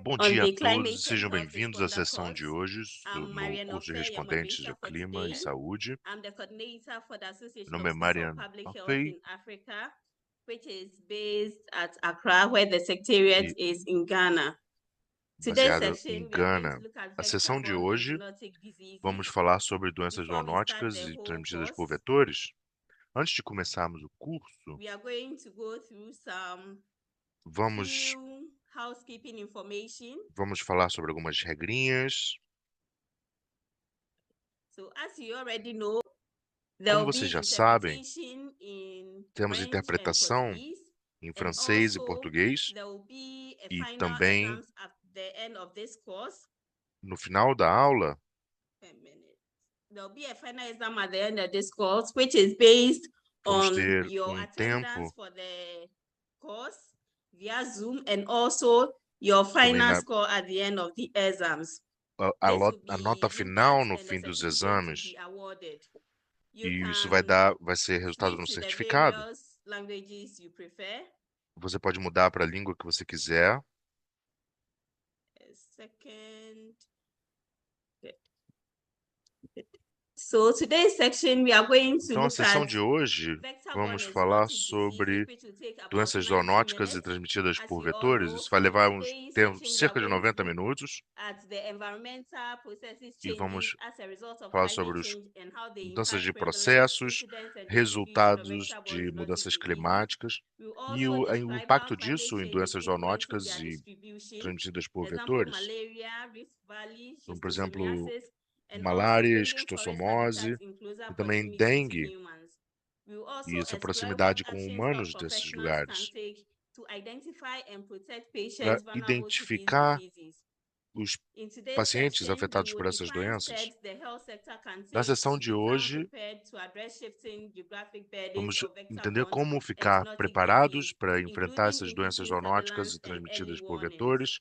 Bom on dia a the todos e climate and sejam health bem-vindos à responder sessão de course. hoje I'm no Marian curso de Ofe, your respondentes de moderator for Clima e today. Saúde. I'm the coordinator for the Association Meu of nome é Institutes Marian of Public Health Ofe in Africa, which is based at Accra, where the secretariat e is in Ghana. Today's baseado em section, we are going to Gana. look at A sessão de vector-borne and hoje zoonotic diseases. vamos falar sobre doenças Before we start zoonóticas the e whole transmitidas por course, vetores. Antes de começarmos o curso, we are going to go through some vamos, few housekeeping information. vamos falar sobre algumas regrinhas. So as you already know, there Como will vocês be já sabem, interpretation in temos French and interpretação Portuguese, em and francês e also português there will be a e final também exams at the end of this course. no final da aula A minute. There will be a final exam at the end of this course, which is based vamos on ter your tempo attendance for the course via Zoom and also your também final score at the end of the exams. This will a nota be looked at final no and the fim dos certificate to exames. be awarded. You E isso can vai ser resultado switch no to the certificado. various languages you prefer. Você pode mudar para a língua que você quiser. A second. So today's section we are going to Então, a look sessão at de hoje, vector-borne vamos and falar zoonotic diseases, sobre which will take about doenças 90 zoonóticas e minutes. transmitidas As por you all vetores. know, Isso vai in levar today's section we are cerca de going to 90 look minutos. at the environmental processes E changes vamos as a result of falar climate sobre as change and how they mudanças impact de prevalence, processos, incidence and distribution of resultados vector-borne de zoonotic mudanças diseases. climáticas We will e also o describe how impacto climate disso em change is doenças influencing zoonóticas their e distribution. transmitidas por Example, vetores. malaria, Rift Valley, Como, por exemplo, schistosomiasis, and also malária, bringing forest esquistossomose habitats in closer e também proximity to dengue humans. We will also e essa explore what proximidade com actions humanos desses professionals can lugares, take to identify and protect para patients vulnerable to these identificar diseases. os In today's pacientes section, we afetados will por essas define doenças. steps the health sector can Na take sessão to de become hoje, prepared to address shifting geographic burdens vamos of entender vector-borne como and ficar zoonotic preparados disease, para enfrentar including essas doenças increasing zoonóticas surveillance e and early transmitidas por warnings. vetores,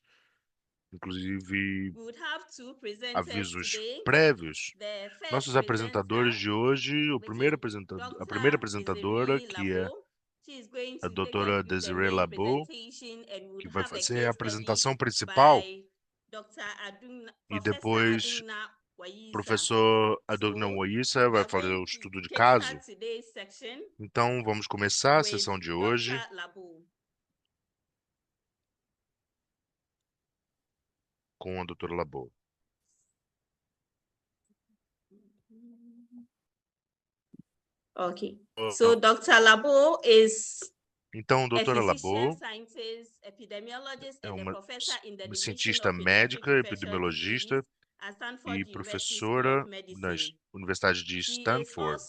inclusive We would have two presenters avisos today. prévios. The first Nossos presenter, apresentadores de hoje, which is a primeira Dr. apresentadora, Desiree que é Labo. She is going a to take us doutora through the Desiree main Labo, presentation and would que vai have a fazer a case study apresentação principal, by e Professor depois Adungna o Wayisa. professor Adogna So Woyissa we vai are fazer going o to estudo de caso. kickstart today's section Então, vamos começar a with sessão de hoje Dr. Labo. com a doutora Labo. Okay. So Dr. Labo is Então, a doutora physician, Labo scientist, epidemiologist, é and a professor in the uma Division cientista of Pediatric médica, Infectious Diseases epidemiologista at e Stanford University School of professora na Medicine. Universidade de Stanford.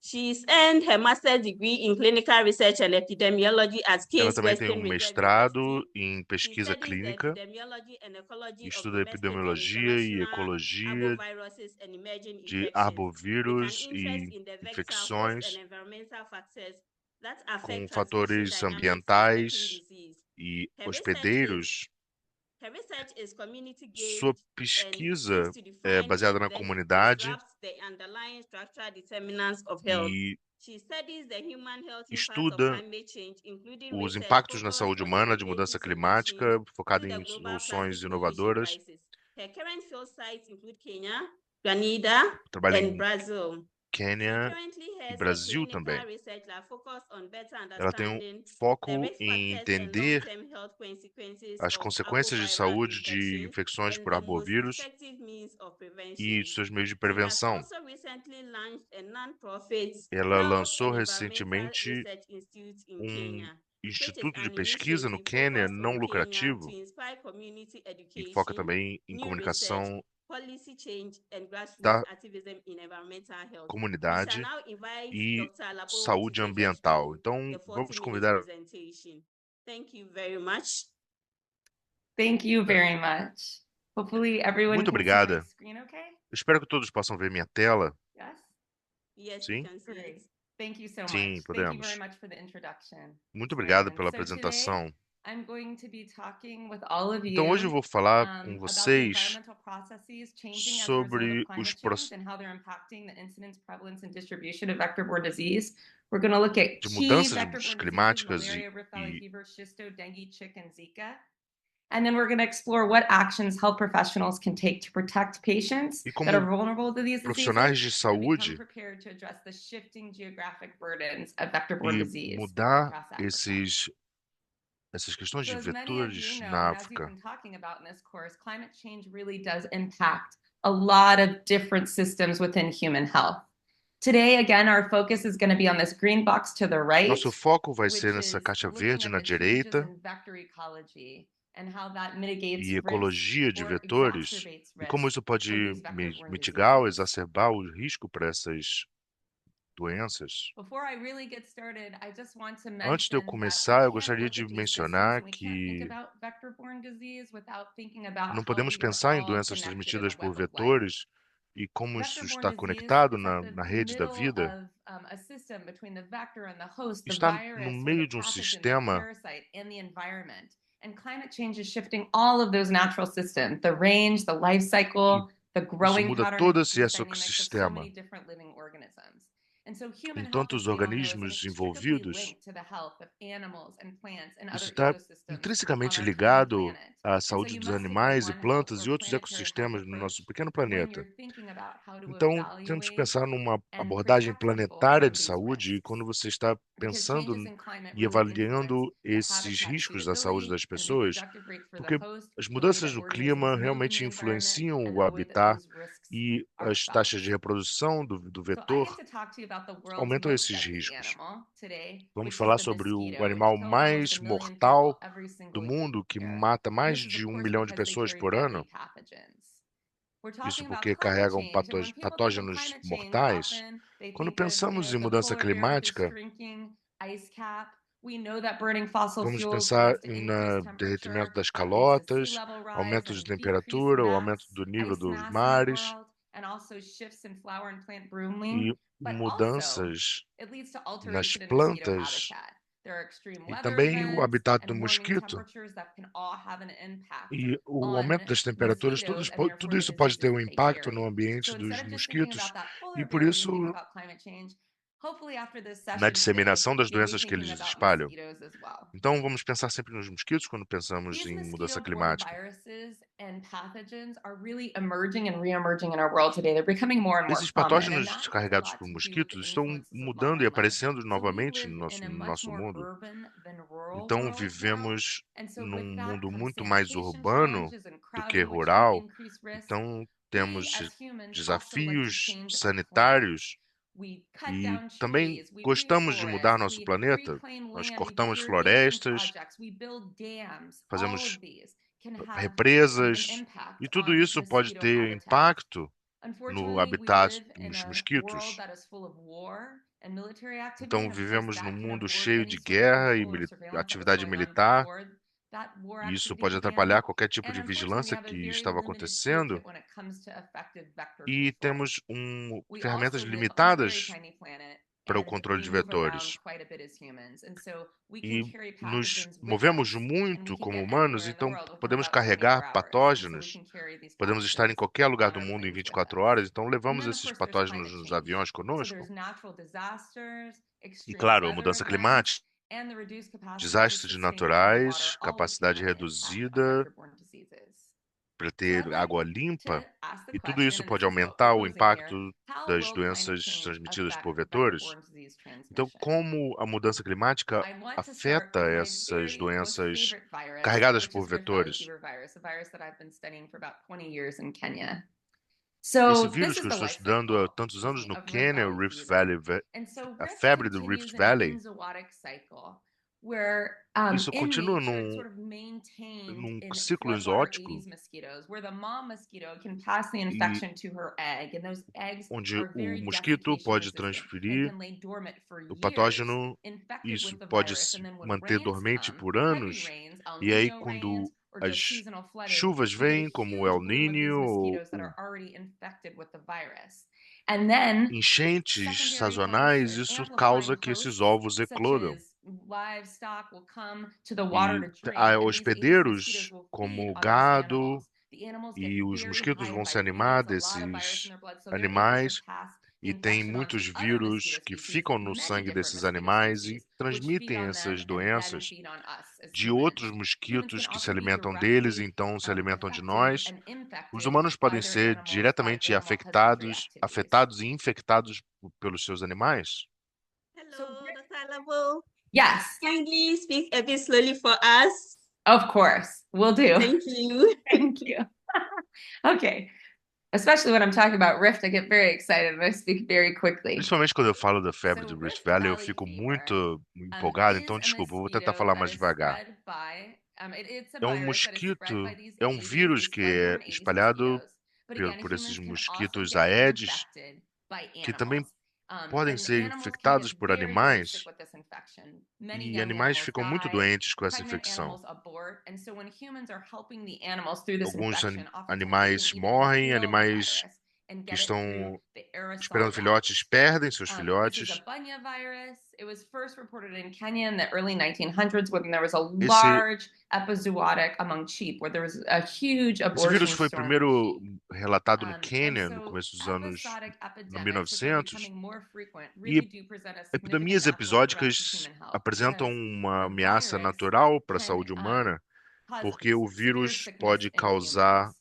She's earned her master's degree in clinical research and epidemiology at Ela Case também tem Western um Reserve mestrado University. em She pesquisa studies the clínica, epidemiology and ecology of estuda domestic and epidemiologia e international ecologia arboviruses and emerging de infections, with an arbovírus interest e in the vector, host, and infecções environmental factors that com affect transmission fatores dynamics reflecting ambientais disease. e Her hospedeiros. research is community-based Sua and seeks pesquisa to é define baseada and na then comunidade disrupt the underlying structural determinants of health. e She studies the human health impact of estuda climate change, including os research impactos na focused saúde on humana de innovative mudança solutions climática, to focada the em global soluções plastic pollution inovadoras. crisis. Her current field sites include Kenya, Grenada, Trabalha and em Brazil. She Quênia currently e has a Brasil clinical também. research that focuses on better Ela tem um understanding the foco risk em factors and entender long-term health consequences as of consequências de arboviral saúde de infection infecções and por the most arbovírus effective means of e prevention. seus meios de She has prevenção. also recently launched a non-profit Ela Health lançou and Environmental recentemente Research Institute in um Kenya, which is instituto de an pesquisa no initiative Quênia focused não on Kenya to lucrativo inspire community e foca education, também em new research, comunicação policy change, and grassroots da activism in environmental health. We shall comunidade now invite e Dr. Labo to saúde take us ambiental. through Então, the vamos 40-minute convidar. presentation. Thank you very much. Thank you very much. Hopefully everyone Muito can see my obrigada. screen okay? Espero que todos possam ver minha tela. Yes? Yes, Sim? we can see Great. it. Thank you so Sim, much. Thank you very podemos. much for the introduction. Muito obrigado Marian. pela So today, apresentação. I'm going to be talking with all of Então, hoje eu you vou falar com about the vocês environmental processes changing as a result sobre of climate change and how they're impacting the incidence, prevalence, and distribution of vector-borne disease We're going to look at de key mudanças vector-borne diseases, climáticas malaria, Rift Valley e fever, schisto, dengue, chick, and Zika. And then we're going to explore what actions health professionals can take to protect patients that como are vulnerable to these profissionais diseases de and become saúde prepared to address the shifting geographic burdens of vector-borne e disease mudar across Africa. essas questões de So as many of you vetores know, na and as we've África. been talking about in this course, climate change really does impact a lot of different systems within human health. Today, again, our focus is going to be on this green box to the right, Nosso foco vai which ser nessa is caixa looking verde at na the changes direita in vector ecology and how that mitigates e risk ecologia de or vetores exacerbates e como risk isso for pode these vector-borne mitigar ou diseases. exacerbar o risco para essas doenças. Before I really get started, I just want to Antes de eu mention that começar, we eu can't gostaria look de at these systems mencionar and we can't think que about vector-borne disease without thinking about não how podemos we are pensar em all doenças connected in a transmitidas por web of life. vetores e como isso Vector-borne está disease conectado is at na the rede da middle vida. of a system between the vector and the host, the Está no virus or the meio de um pathogen, the sistema parasite, and the environment. And climate change is shifting all of those natural systems, the range, the life e cycle, the isso growing muda pattern todo of esse these dynamics of so ecossistema. many different living organisms. And so human Então, health, tantos as we all know, is organismos inextricably envolvidos, linked to the health of animals and plants and isso other está ecosystems on intrinsecamente our tiny ligado planet. à And so saúde you dos must take the animais e One Health plantas or e outros planetary health ecossistemas no nosso approach pequeno when planeta. you're thinking about how to Então, temos que evaluate pensar numa and abordagem protect people planetária from de these saúde e risks. quando você está Because pensando changes in climate e really influence avaliando the esses habitat riscos da saúde suitability, das the pessoas, reproductive rate for the porque host, as the way mudanças that no organisms clima move in realmente the environment, influenciam and o the way that habitat those risks e are as felt. taxas de reprodução do So I get vetor to talk to you about the world's aumentam most esses deadly riscos. animal today, Vamos which is falar the sobre o mosquito, which animal kills almost mais 1 million people mortal every do single mundo, que year. mata And mais this is, de of 1 milhão de course, because they pessoas carry por deadly ano. pathogens. We're Isso talking about porque climate carregam change, and when people think of patógenos climate change, mortais. often they Quando think of, pensamos em the mudança polar bear with its climática, shrinking ice cap. We know that burning fossil vamos fuels pensar leads to no increased derretimento temperature, das that leads to sea calotas, level rise aumento de and decreased temperatura, o aumento mass, do nível ice dos mass in the mares world, and also shifts in flower and plant blooming. e But also, mudanças it leads to nas alteration in mosquito plantas habitat. There are extreme e weather também o events habitat do and warming mosquito. temperatures that can all have an impact E o aumento on das temperaturas, mosquitoes and tudo therefore the isso pode ter diseases um that they impacto no carry. ambiente So instead dos of just thinking mosquitos about that polar e por bear when you think isso about climate change, hopefully after this na session today, disseminação das you'll be doenças que thinking eles about espalham. mosquitoes as well. Então vamos pensar sempre nos mosquitos quando pensamos These em mudança mosquito-borne climática. viruses and pathogens are really emerging and re-emerging in our world today. They're becoming more and more Esses common, and patógenos that has a carregados lot por to do with the mosquitos estão influences of mudando e modern life. aparecendo So we novamente live in a no much nosso more mundo. urban than rural Então world now. vivemos And so with num that mundo comes muito mais sanitation urbano challenges and do que crowding, which can rural. increase risk. Então We temos as humans also like to desafios change our planet. sanitários We cut e down também trees, we gostamos de mudar reforest, nosso we planeta. reclaim Nós land, we do cortamos irrigation florestas, projects, we build dams. All fazemos of these can have an represas impact e tudo on isso pode mosquito ter habitat. impacto no Unfortunately, we habitat live in dos a world mosquitos. that is full of war and military activity, Então and of course vivemos num that can mundo abort cheio any de sort of guerra e control or surveillance that was atividade going on militar, before that war e isso activity pode began. atrapalhar qualquer tipo And de unfortunately, we vigilância have a que very estava limited acontecendo. toolkit when it comes to effective vector E control. temos We ferramentas also live on a very limitadas tiny planet para o and controle we de move around vetores. quite a bit as humans. And so we can E carry nos pathogens with movemos us and we muito can como get humanos, anywhere in the então world within podemos about 24 carregar hours. And so we patógenos, can carry these podemos estar em pathogens qualquer lugar on do our mundo em planes with 24 us. horas, então And levamos then, of esses course, there's patógenos climate nos change. aviões So conosco. there's natural disasters, E extreme claro, a weather mudança events, climática, and the reduced capacity to desastres sustain running naturais, water, all of which can capacidade have an impact on reduzida vector-borne diseases. para So I'd ter like água to limpa, ask the e tudo question, isso and this pode is what we're aumentar o closing here, impacto how das will climate doenças change transmitidas por affect vetores. vector-borne disease Então, transmission? como a mudança climática I want to start afeta with my essas very most doenças favorite virus, carregadas which por is Rift Valley vetores? fever virus, a virus that I've been studying for about 20 years in Kenya. Esse So this vírus que is eu the estou life estudando há cycle, tantos excuse anos me, no of Rift Quênia, o Valley Rift fever. Valley, And so a Rift febre do continues Rift in an Valley, enzootic cycle where isso in continua nature it's sort of maintained num in ciclo floodwater exótico Aedes mosquitoes, where the mom mosquito can pass the e infection to her egg, and those eggs onde are o very mosquito desiccation pode resistant and transferir can lay dormant for o years, patógeno, infected isso with the pode virus. se And then when manter rains dormente come, por heavy anos, rains, El e aí Nino rains, quando or just as seasonal flooding, chuvas you get a vêm, como o huge El bloom of these Niño ou mosquitoes that are already infected with the virus. And then enchentes secondary hosts sazonais, or isso amplifying causa que esses hosts, ovos such eclodam. as livestock, will come to the water E to drink, há and these Aedes mosquitoes hospedeiros, will feed como on those gado, animals. The animals get e os very mosquitos high vão by se feeding. animar It's a lot of virus in desses their blood, so they're able to animais pass e tem muitos vírus que ficam no sangue desses animais e transmitem essas doenças de outros mosquitos que se alimentam deles, então se alimentam de nós. Os humanos podem ser diretamente afetados e infectados pelos seus animais? Hello, Dr. Alabo. Yes, Kindly speak a bit slowly for us. of course, will do. Thank you. Thank you. Okay. Especially when I'm talking about Rift, I get very excited and I speak very quickly. Principalmente quando eu falo da febre So do Rift Rift Valley, eu Valley fico fever, muito empolgado, então is a desculpa, eu vou tentar mosquito falar that mais is devagar. spread by, it's a É um virus that is spread by mosquito, these é um Aedes, vírus these que é bloodborne Aedes espalhado mosquitoes. But again, por esses humans can also mosquitos get Aedes, infected by que também animals. podem And ser animals can infectados get por very, very sick animais, with this infection. Many e young animais animals ficam muito die, doentes com essa pregnant infecção. animals abort, and so when humans are helping the animals through this Alguns infection, oftentimes we animais can even morrem, inhale the animais virus and que get it through estão the aerosol esperando filhotes routes. perdem seus This is a filhotes. Bunya virus. It was first reported in Kenya in the early 1900s when there was a Esse, large epizootic among sheep, where there was a huge esse vírus abortion foi storm for primeiro sheep. relatado no And Quênia, no so começo dos anos episodic epidemics, which are 1900, becoming more frequent, e really do present a significant epidemias natural threat to episódicas human health apresentam because uma the ameaça virus natural para a can saúde humana, cause porque o severe vírus sickness pode in causar humans.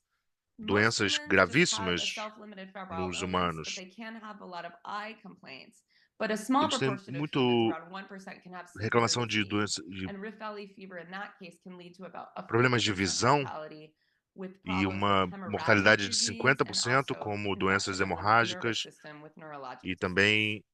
Most doenças humans just have a gravíssimas self-limited febrile nos illness, but humanos. they can have a lot of eye complaints. But a small Eles têm proportion of humans, muito around 1%, can have severe reclamação de disease. doença, de And Rift Valley fever, in that case, can lead to about a problemas de 50% visão mortality with e problems like uma hemorrhagic mortalidade de disease and 50%, also como doenças infection of the nervous hemorrágicas system with neurologic e disease. também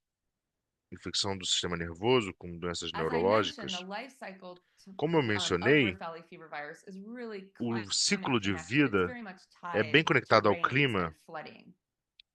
infecção do sistema nervoso, como doenças As I mentioned, neurológicas. the life cycle Como eu of mencionei, Rift Valley fever virus is really o climate ciclo de connected. It's vida very much é bem tied to conectado ao rains and clima, flooding.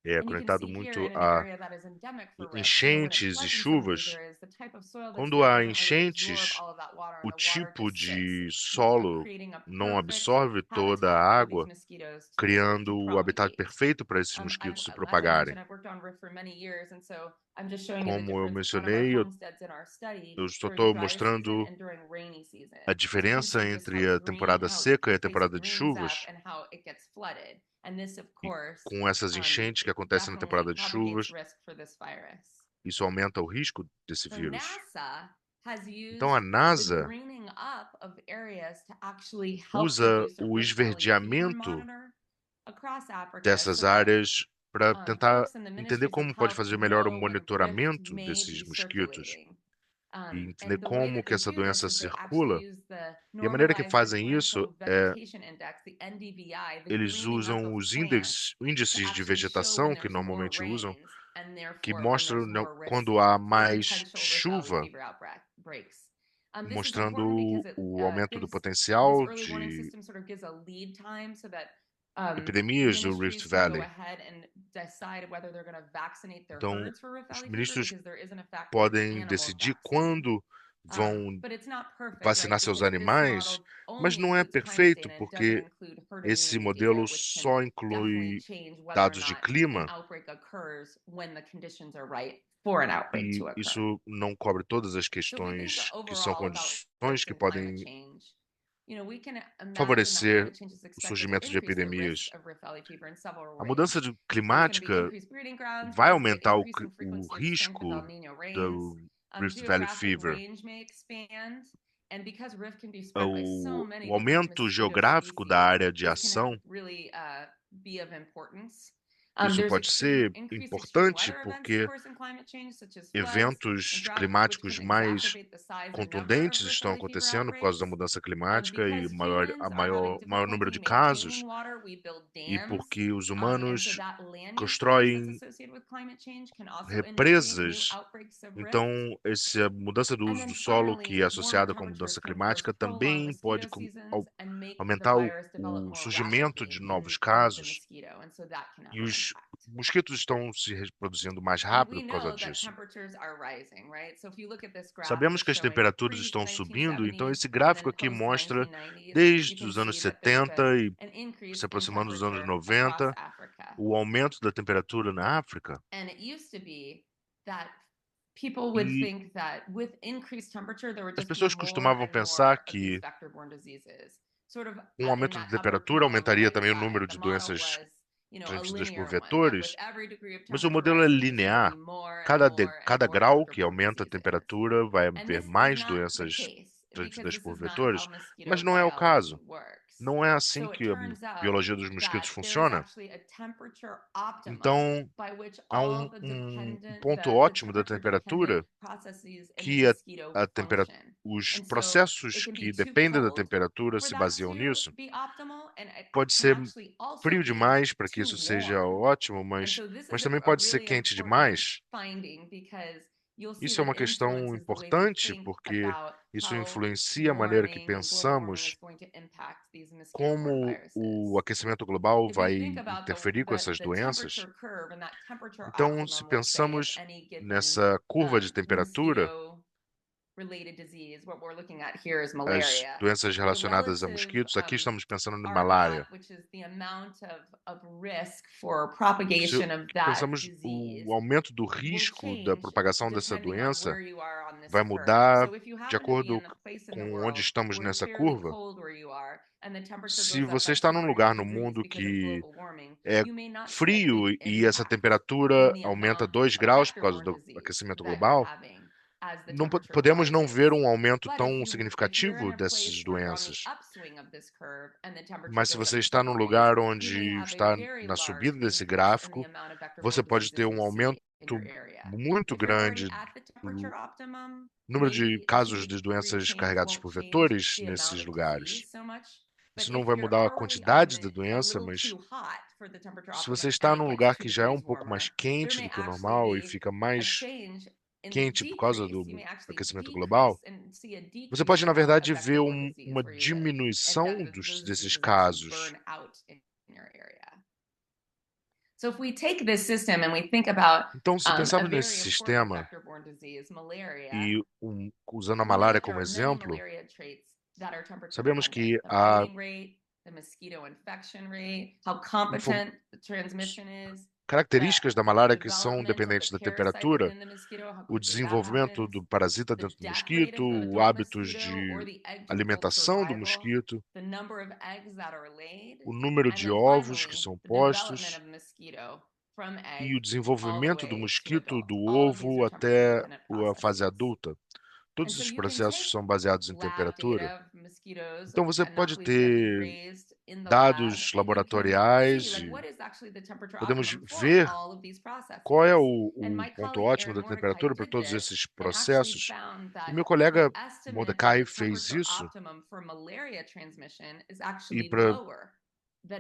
é And you can conectado see here muito in an a area that is endemic for Rift, when it enchentes e floods in some of these chuvas. areas, the type of soil that's Quando there há doesn't really absorb enchentes, all of that water and o the water tipo just sits, de solo creating a não perfect absorve toda habitat a for these água, mosquitoes criando to o habitat propagate. perfeito para esses I've, mosquitos se as I propagarem. mentioned, I've worked on Rift for many years, and so I'm just showing you the Como eu difference in one of our mencionei, homesteads in our study eu só during estou dry season mostrando and during rainy season. a And you can diferença see just how entre a temporada how seca e a basically temporada de greens up chuvas, and how it gets flooded. And this, of e course, com essas enchentes que acontecem na definitely temporada de propagates chuvas, risk for this virus. isso aumenta o risco desse So vírus. NASA has Então a used the NASA greening up of areas to actually help usa produce a o Rift Valley fever esverdeamento monitor across Africa dessas so that áreas para tentar folks in the entender ministries of como pode health fazer melhor o know when Rift monitoramento may desses be mosquitos circulating. e entender And the way como that que they essa do this doença is they actually circula. use the E a maneira que normalized fazem isso ecological é vegetation index, the NDVI, the eles greening up usam of os plants, to índices de actually show when vegetação que there's more normalmente usam, rains and que therefore when mostram there's more risk quando há for mais potential Rift Valley chuva, fever outbreaks. This is important mostrando because it o aumento do gives this potencial early warning de system sort of gives a lead time so that epidemias do ministries Rift can go Valley. ahead and decide whether they're going to vaccinate their Então, herds for Rift os Valley fever ministros because there is an effect of podem animal decidir vaccine. quando vão But it's not perfect, vacinar right? seus Because this animais, model only mas não é includes climate perfeito data and it doesn't porque include herd esse immunity data, modelo which can só definitely inclui change whether or dados de not an clima outbreak occurs when the conditions are right for an outbreak e to occur. isso não cobre todas as So we think questões que são overall about condições risk que and climate podem change. We can imagine that favorecer climate change is o expected to surgimento de increase the epidemias. risk of Rift Valley fever in several A ways. mudança There's going to be climática increased breeding grounds vai because of the aumentar increase in o frequency and strength of El risco Nino rains. do Rift Valley Geographic Fever. range may expand, and because Rift can be spread by so many O different aumento mosquito geográfico da species, área de this can ação, really be of importance. isso There's pode ser increased extreme importante weather events, of porque course, in climate change, such as floods and eventos droughts, which climáticos can mais exacerbate the size and number of contundentes Rift estão Valley fever acontecendo por causa da outbreaks. mudança climática e Because humans are having maior número difficulty de casos, maintaining water, we build e dams. porque os And so humanos that land use price that's constroem associated with climate change can also initiate new represas. outbreaks of rift. Então, essa mudança do And uso then do solo, finally, que é warmer associada com a temperatures mudança can, of course, climática, prolong também pode mosquito seasons and make the aumentar virus develop o more surgimento de rapidly novos in the casos, mosquito, and so that can have e an os impact. mosquitos estão se reproduzindo mais And rápido we por causa know that disso. temperatures are rising, right? So if you look at this graph, Sabemos it's que as showing temperaturas estão subindo, então pre-1970s esse and then gráfico aqui mostra post-1990s. You desde can os anos see that there's 70 been e an increase se in aproximando dos anos temperature across 90, Africa. o aumento da temperatura na África. And it used to be that people would E think that with increased temperature there would as just be pessoas more costumavam and pensar more of que these vector-borne diseases. Sort of com o in aumento da that upper temperatura panel on the aumentaria right também o side, número the de model doenças was transmitidas por vetores, mas o modelo é linear. Cada grau que aumenta a temperatura vai haver mais doenças transmitidas por vetores, mas não é o caso. Não é assim que a biologia dos mosquitos funciona. Então, há um ponto ótimo da temperatura que os processos que dependem da temperatura se baseiam nisso. Pode ser frio demais para que isso seja ótimo, mas também pode ser quente demais. Isso é uma questão importante porque isso influencia a maneira que pensamos como o aquecimento global vai interferir com essas doenças. Então, se pensamos nessa curva de temperatura, as doenças relacionadas a mosquitos, aqui estamos pensando em malária. Se pensamos o aumento do risco da propagação dessa doença vai mudar de acordo com onde estamos nessa curva. Se você está num lugar no mundo que é frio e essa temperatura aumenta 2 graus por causa do aquecimento global, não podemos não ver um aumento tão significativo dessas doenças. Mas se você está num lugar onde está na subida desse gráfico, você pode ter um aumento muito grande do número de casos de doenças carregadas por vetores nesses lugares. Isso não vai mudar a quantidade da doença, mas se você está num lugar que já é um pouco mais quente do que o normal e fica mais quente por causa do aquecimento global, você pode, na verdade, ver uma diminuição desses casos. Então, se pensarmos nesse sistema e usando a malária como exemplo, sabemos que há características da malária que são dependentes da temperatura, o desenvolvimento do parasita dentro do mosquito, os hábitos de alimentação do mosquito, o número de ovos que são postos e o desenvolvimento do mosquito do ovo até a fase adulta. Todos esses processos são baseados em temperatura. Então, você pode ter dados laboratoriais e podemos ver qual é o ponto ótimo da temperatura para todos esses processos. E meu colega Mordecai fez isso e para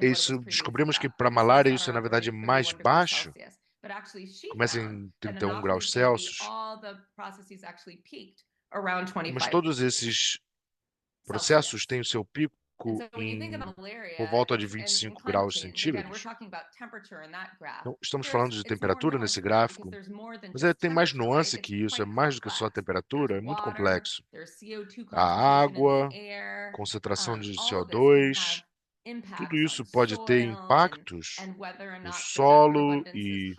isso descobrimos que para malária isso é na verdade mais baixo, começa em 31 graus Celsius. Mas todos esses processos têm o seu pico por volta de 25 graus centígrados. Então, estamos falando de temperatura nesse gráfico, mas tem mais nuance que isso, é mais do que só a temperatura, é muito complexo. A água, concentração de CO2, tudo isso pode ter impactos no solo e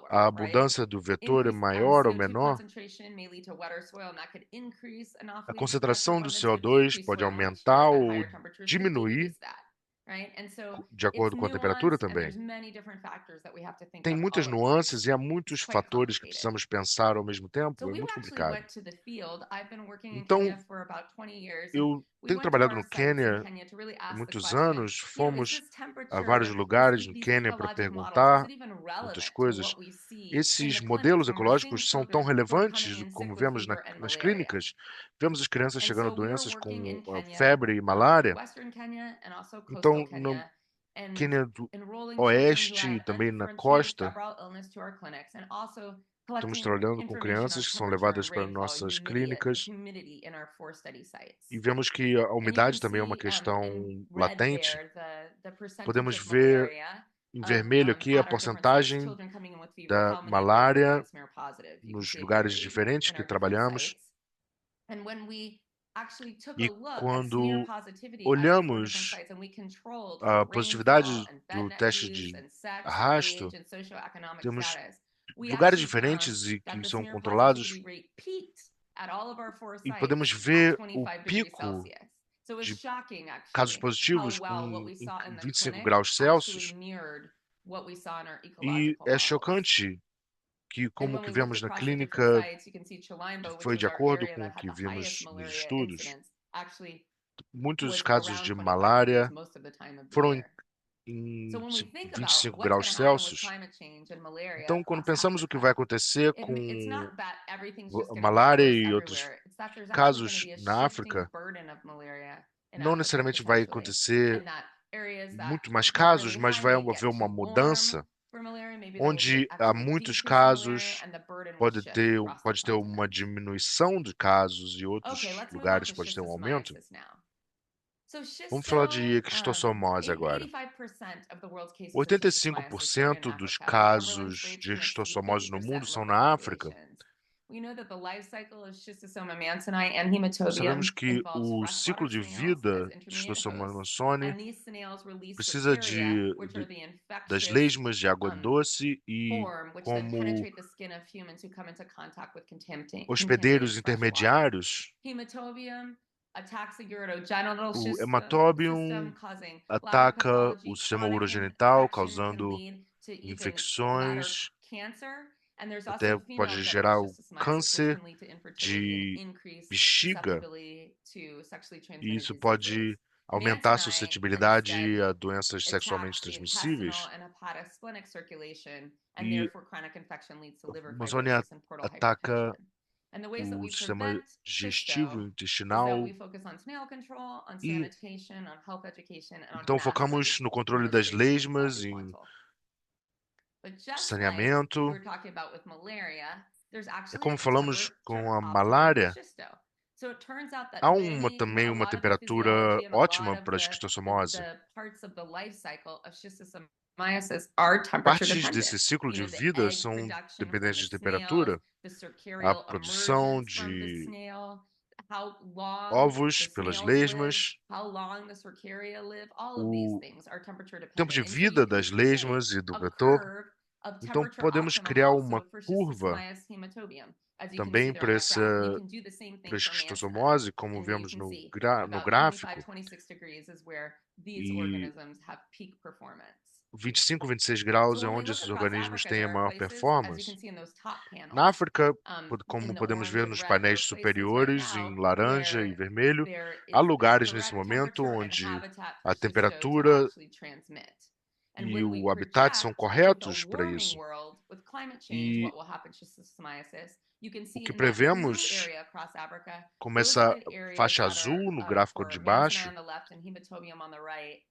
a abundância do vetor é maior ou menor. A concentração do CO2 pode aumentar ou diminuir de acordo com a temperatura também. Tem muitas nuances e há muitos fatores que precisamos pensar ao mesmo tempo, é muito complicado. Então, eu tenho trabalhado no Quênia há muitos anos, fomos a vários lugares no Quênia para perguntar muitas coisas. Esses modelos ecológicos são tão relevantes como vemos nas clínicas. Vemos as crianças chegando a doenças como febre e malária. Então, no Quênia do Oeste e também na costa, estamos trabalhando com crianças que são levadas para nossas clínicas e vemos que a umidade também é uma questão latente. Podemos ver em vermelho aqui a porcentagem da malária nos lugares diferentes que trabalhamos. E quando olhamos a positividade do teste de arrasto, temos lugares diferentes e que são controlados e podemos ver o pico de casos positivos em 25 graus Celsius what we saw in our E ecological é models. chocante que, And como when que we look vemos na across the different clínica, sites, you can see Chilimbo, which foi was de our acordo area com o that que had the highest vimos nos malaria estudos, incidence, actually muitos was casos around de 25 malária degrees most of the time of the foram year. So em when we think about 25 what's graus going to happen with Celsius. climate change and malaria Então, quando across pensamos o que vai Africa, acontecer it's com not that everything's just going to get malária worse e outros everywhere. It's that there's actually going to casos be a na shifting África, burden of malaria in não Africa necessariamente vai potentially. acontecer And that areas that muito mais get casos, really mas high vai may get haver uma too warm mudança, for malaria. Maybe there will be onde há actually a muitos decrease in malaria casos, and the burden will pode shift ter, across the pode ter uma continent. diminuição de casos e Okay, outros let's move on lugares to pode ter um aumento. schistosomiasis now. So Vamos falar schisto, de esquistossomose agora. 85% of the world's cases of 85% schistosomiasis are in dos Africa. The casos prevalence rates de can exceed esquistossomose no 50% mundo in são local na África. populations. We know that the life cycle of Schistosoma mannsoni and Hematobium Sabemos que involves o freshwater ciclo de snails vida as de intermediate hosts, Schistosomose and these snails release precisa cercaria, which are the das infectious lesmas de água doce e form, which then como penetrate the skin of humans who come into contact with hospedeiros contaminated fresh water. intermediários. Hematobium attacks the urogenital O system, hematóbium causing bladder ataca pathology, o sistema chronic urogenital, infection can causando lead to even bladder infecções, cancer. And there's até also pode females that gerar have o schistosomiasis, which câncer can lead to infertility de and increase bexiga, susceptibility to sexually e transmitted isso diseases. pode aumentar a Mannsoni suscetibilidade instead a doenças sexualmente attacks the intestinal transmissíveis. and hepatosplenic circulation, and E therefore chronic infection leads to liver Amazônia fibrosis and portal ataca hypertension. And the ways that o we sistema prevent digestivo, schisto is that intestinal, we focus on snail control, on e sanitation, on health education, and on então mass focamos no controle das administration of lesmas, em clobazam. But just like saneamento. we're talking about with malaria, there's É actually como a falamos temperature com a optimum for malária, schisto. So it turns out that há também a uma lot of the temperatura physiology and a lot ótima of para a esquistossomose. the parts of the life cycle of schistosomiasis are temperature Partes dependent. desse ciclo de You know, the vida egg são production from dependentes de the snails, temperatura. the A cercarial produção emergence from the de snail, how long ovos the pelas snails live, lesmas, how long the cercaria live, all of these o things are temperature tempo dependent. de And so vida you can das create lesmas e do a vetor. curve of Então, temperature podemos optimum criar uma also for curva Schistosomiasis hematobium, as you can see também there para on that graph. And you can do the same thing a for mannsoni. esquistossomose, como And you vemos can no, see no about gráfico. 25, 26 degrees is where these E organisms have peak performance. 25, 26 graus So é when we onde look esses across organismos Africa, têm a there are maior places, as you performance. can see in those top Na panels, África, in como the podemos orange ver and nos red, there painéis are places right superiores, em now laranja e where vermelho, there há is lugares nesse correct momento temperature and onde habitat a for Schisto to temperatura actually transmit. And e when we o habitat são project with a corretos para warming isso. world, with climate change, E what will happen to schistosomiasis, you can o see que in that blue prevemos, area across Africa, como those essa are the areas faixa that are azul no gráfico for de mannsoni baixo, on the left and hematobium on the right.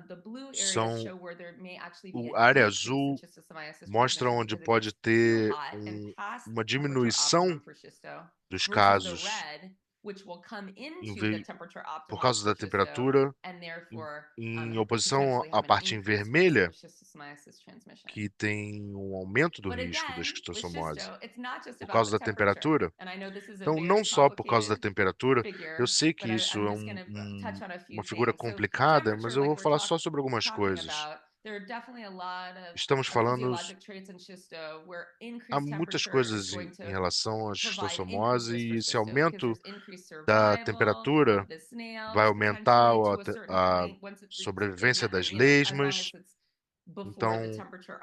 The blue areas são show where there may actually be a a área decrease in azul schistosomiasis mostra transmission onde because it gets pode too ter hot and past uma temperature diminuição optimum for schisto, dos versus the casos red, which will come em into the vez, temperature por optimum causa for da schisto temperatura, and therefore em could oposição potentially à have an parte em increased risk vermelha, of schistosomiasis transmission. que tem um aumento do But risco da again, with esquistossomose schisto, it's not just por about causa the da temperature. temperatura. And I know this is a Então, very não só por causa da complicated temperatura, eu figure, sei que but isso I'm é just going to touch on a few uma figura things. So complicada, mas temperature, eu like vou we're falar só sobre algumas talking coisas. about, there are definitely a lot of Estamos falando, physiologic traits in schisto where há increased muitas temperature is coisas going em to relação à provide increased esquistossomose risk for e esse schisto because aumento there's increased da survival temperatura of the snails vai aumentar potentially to a certain a point once it reaches, sobrevivência das as long lesmas. as it's before the Então, temperature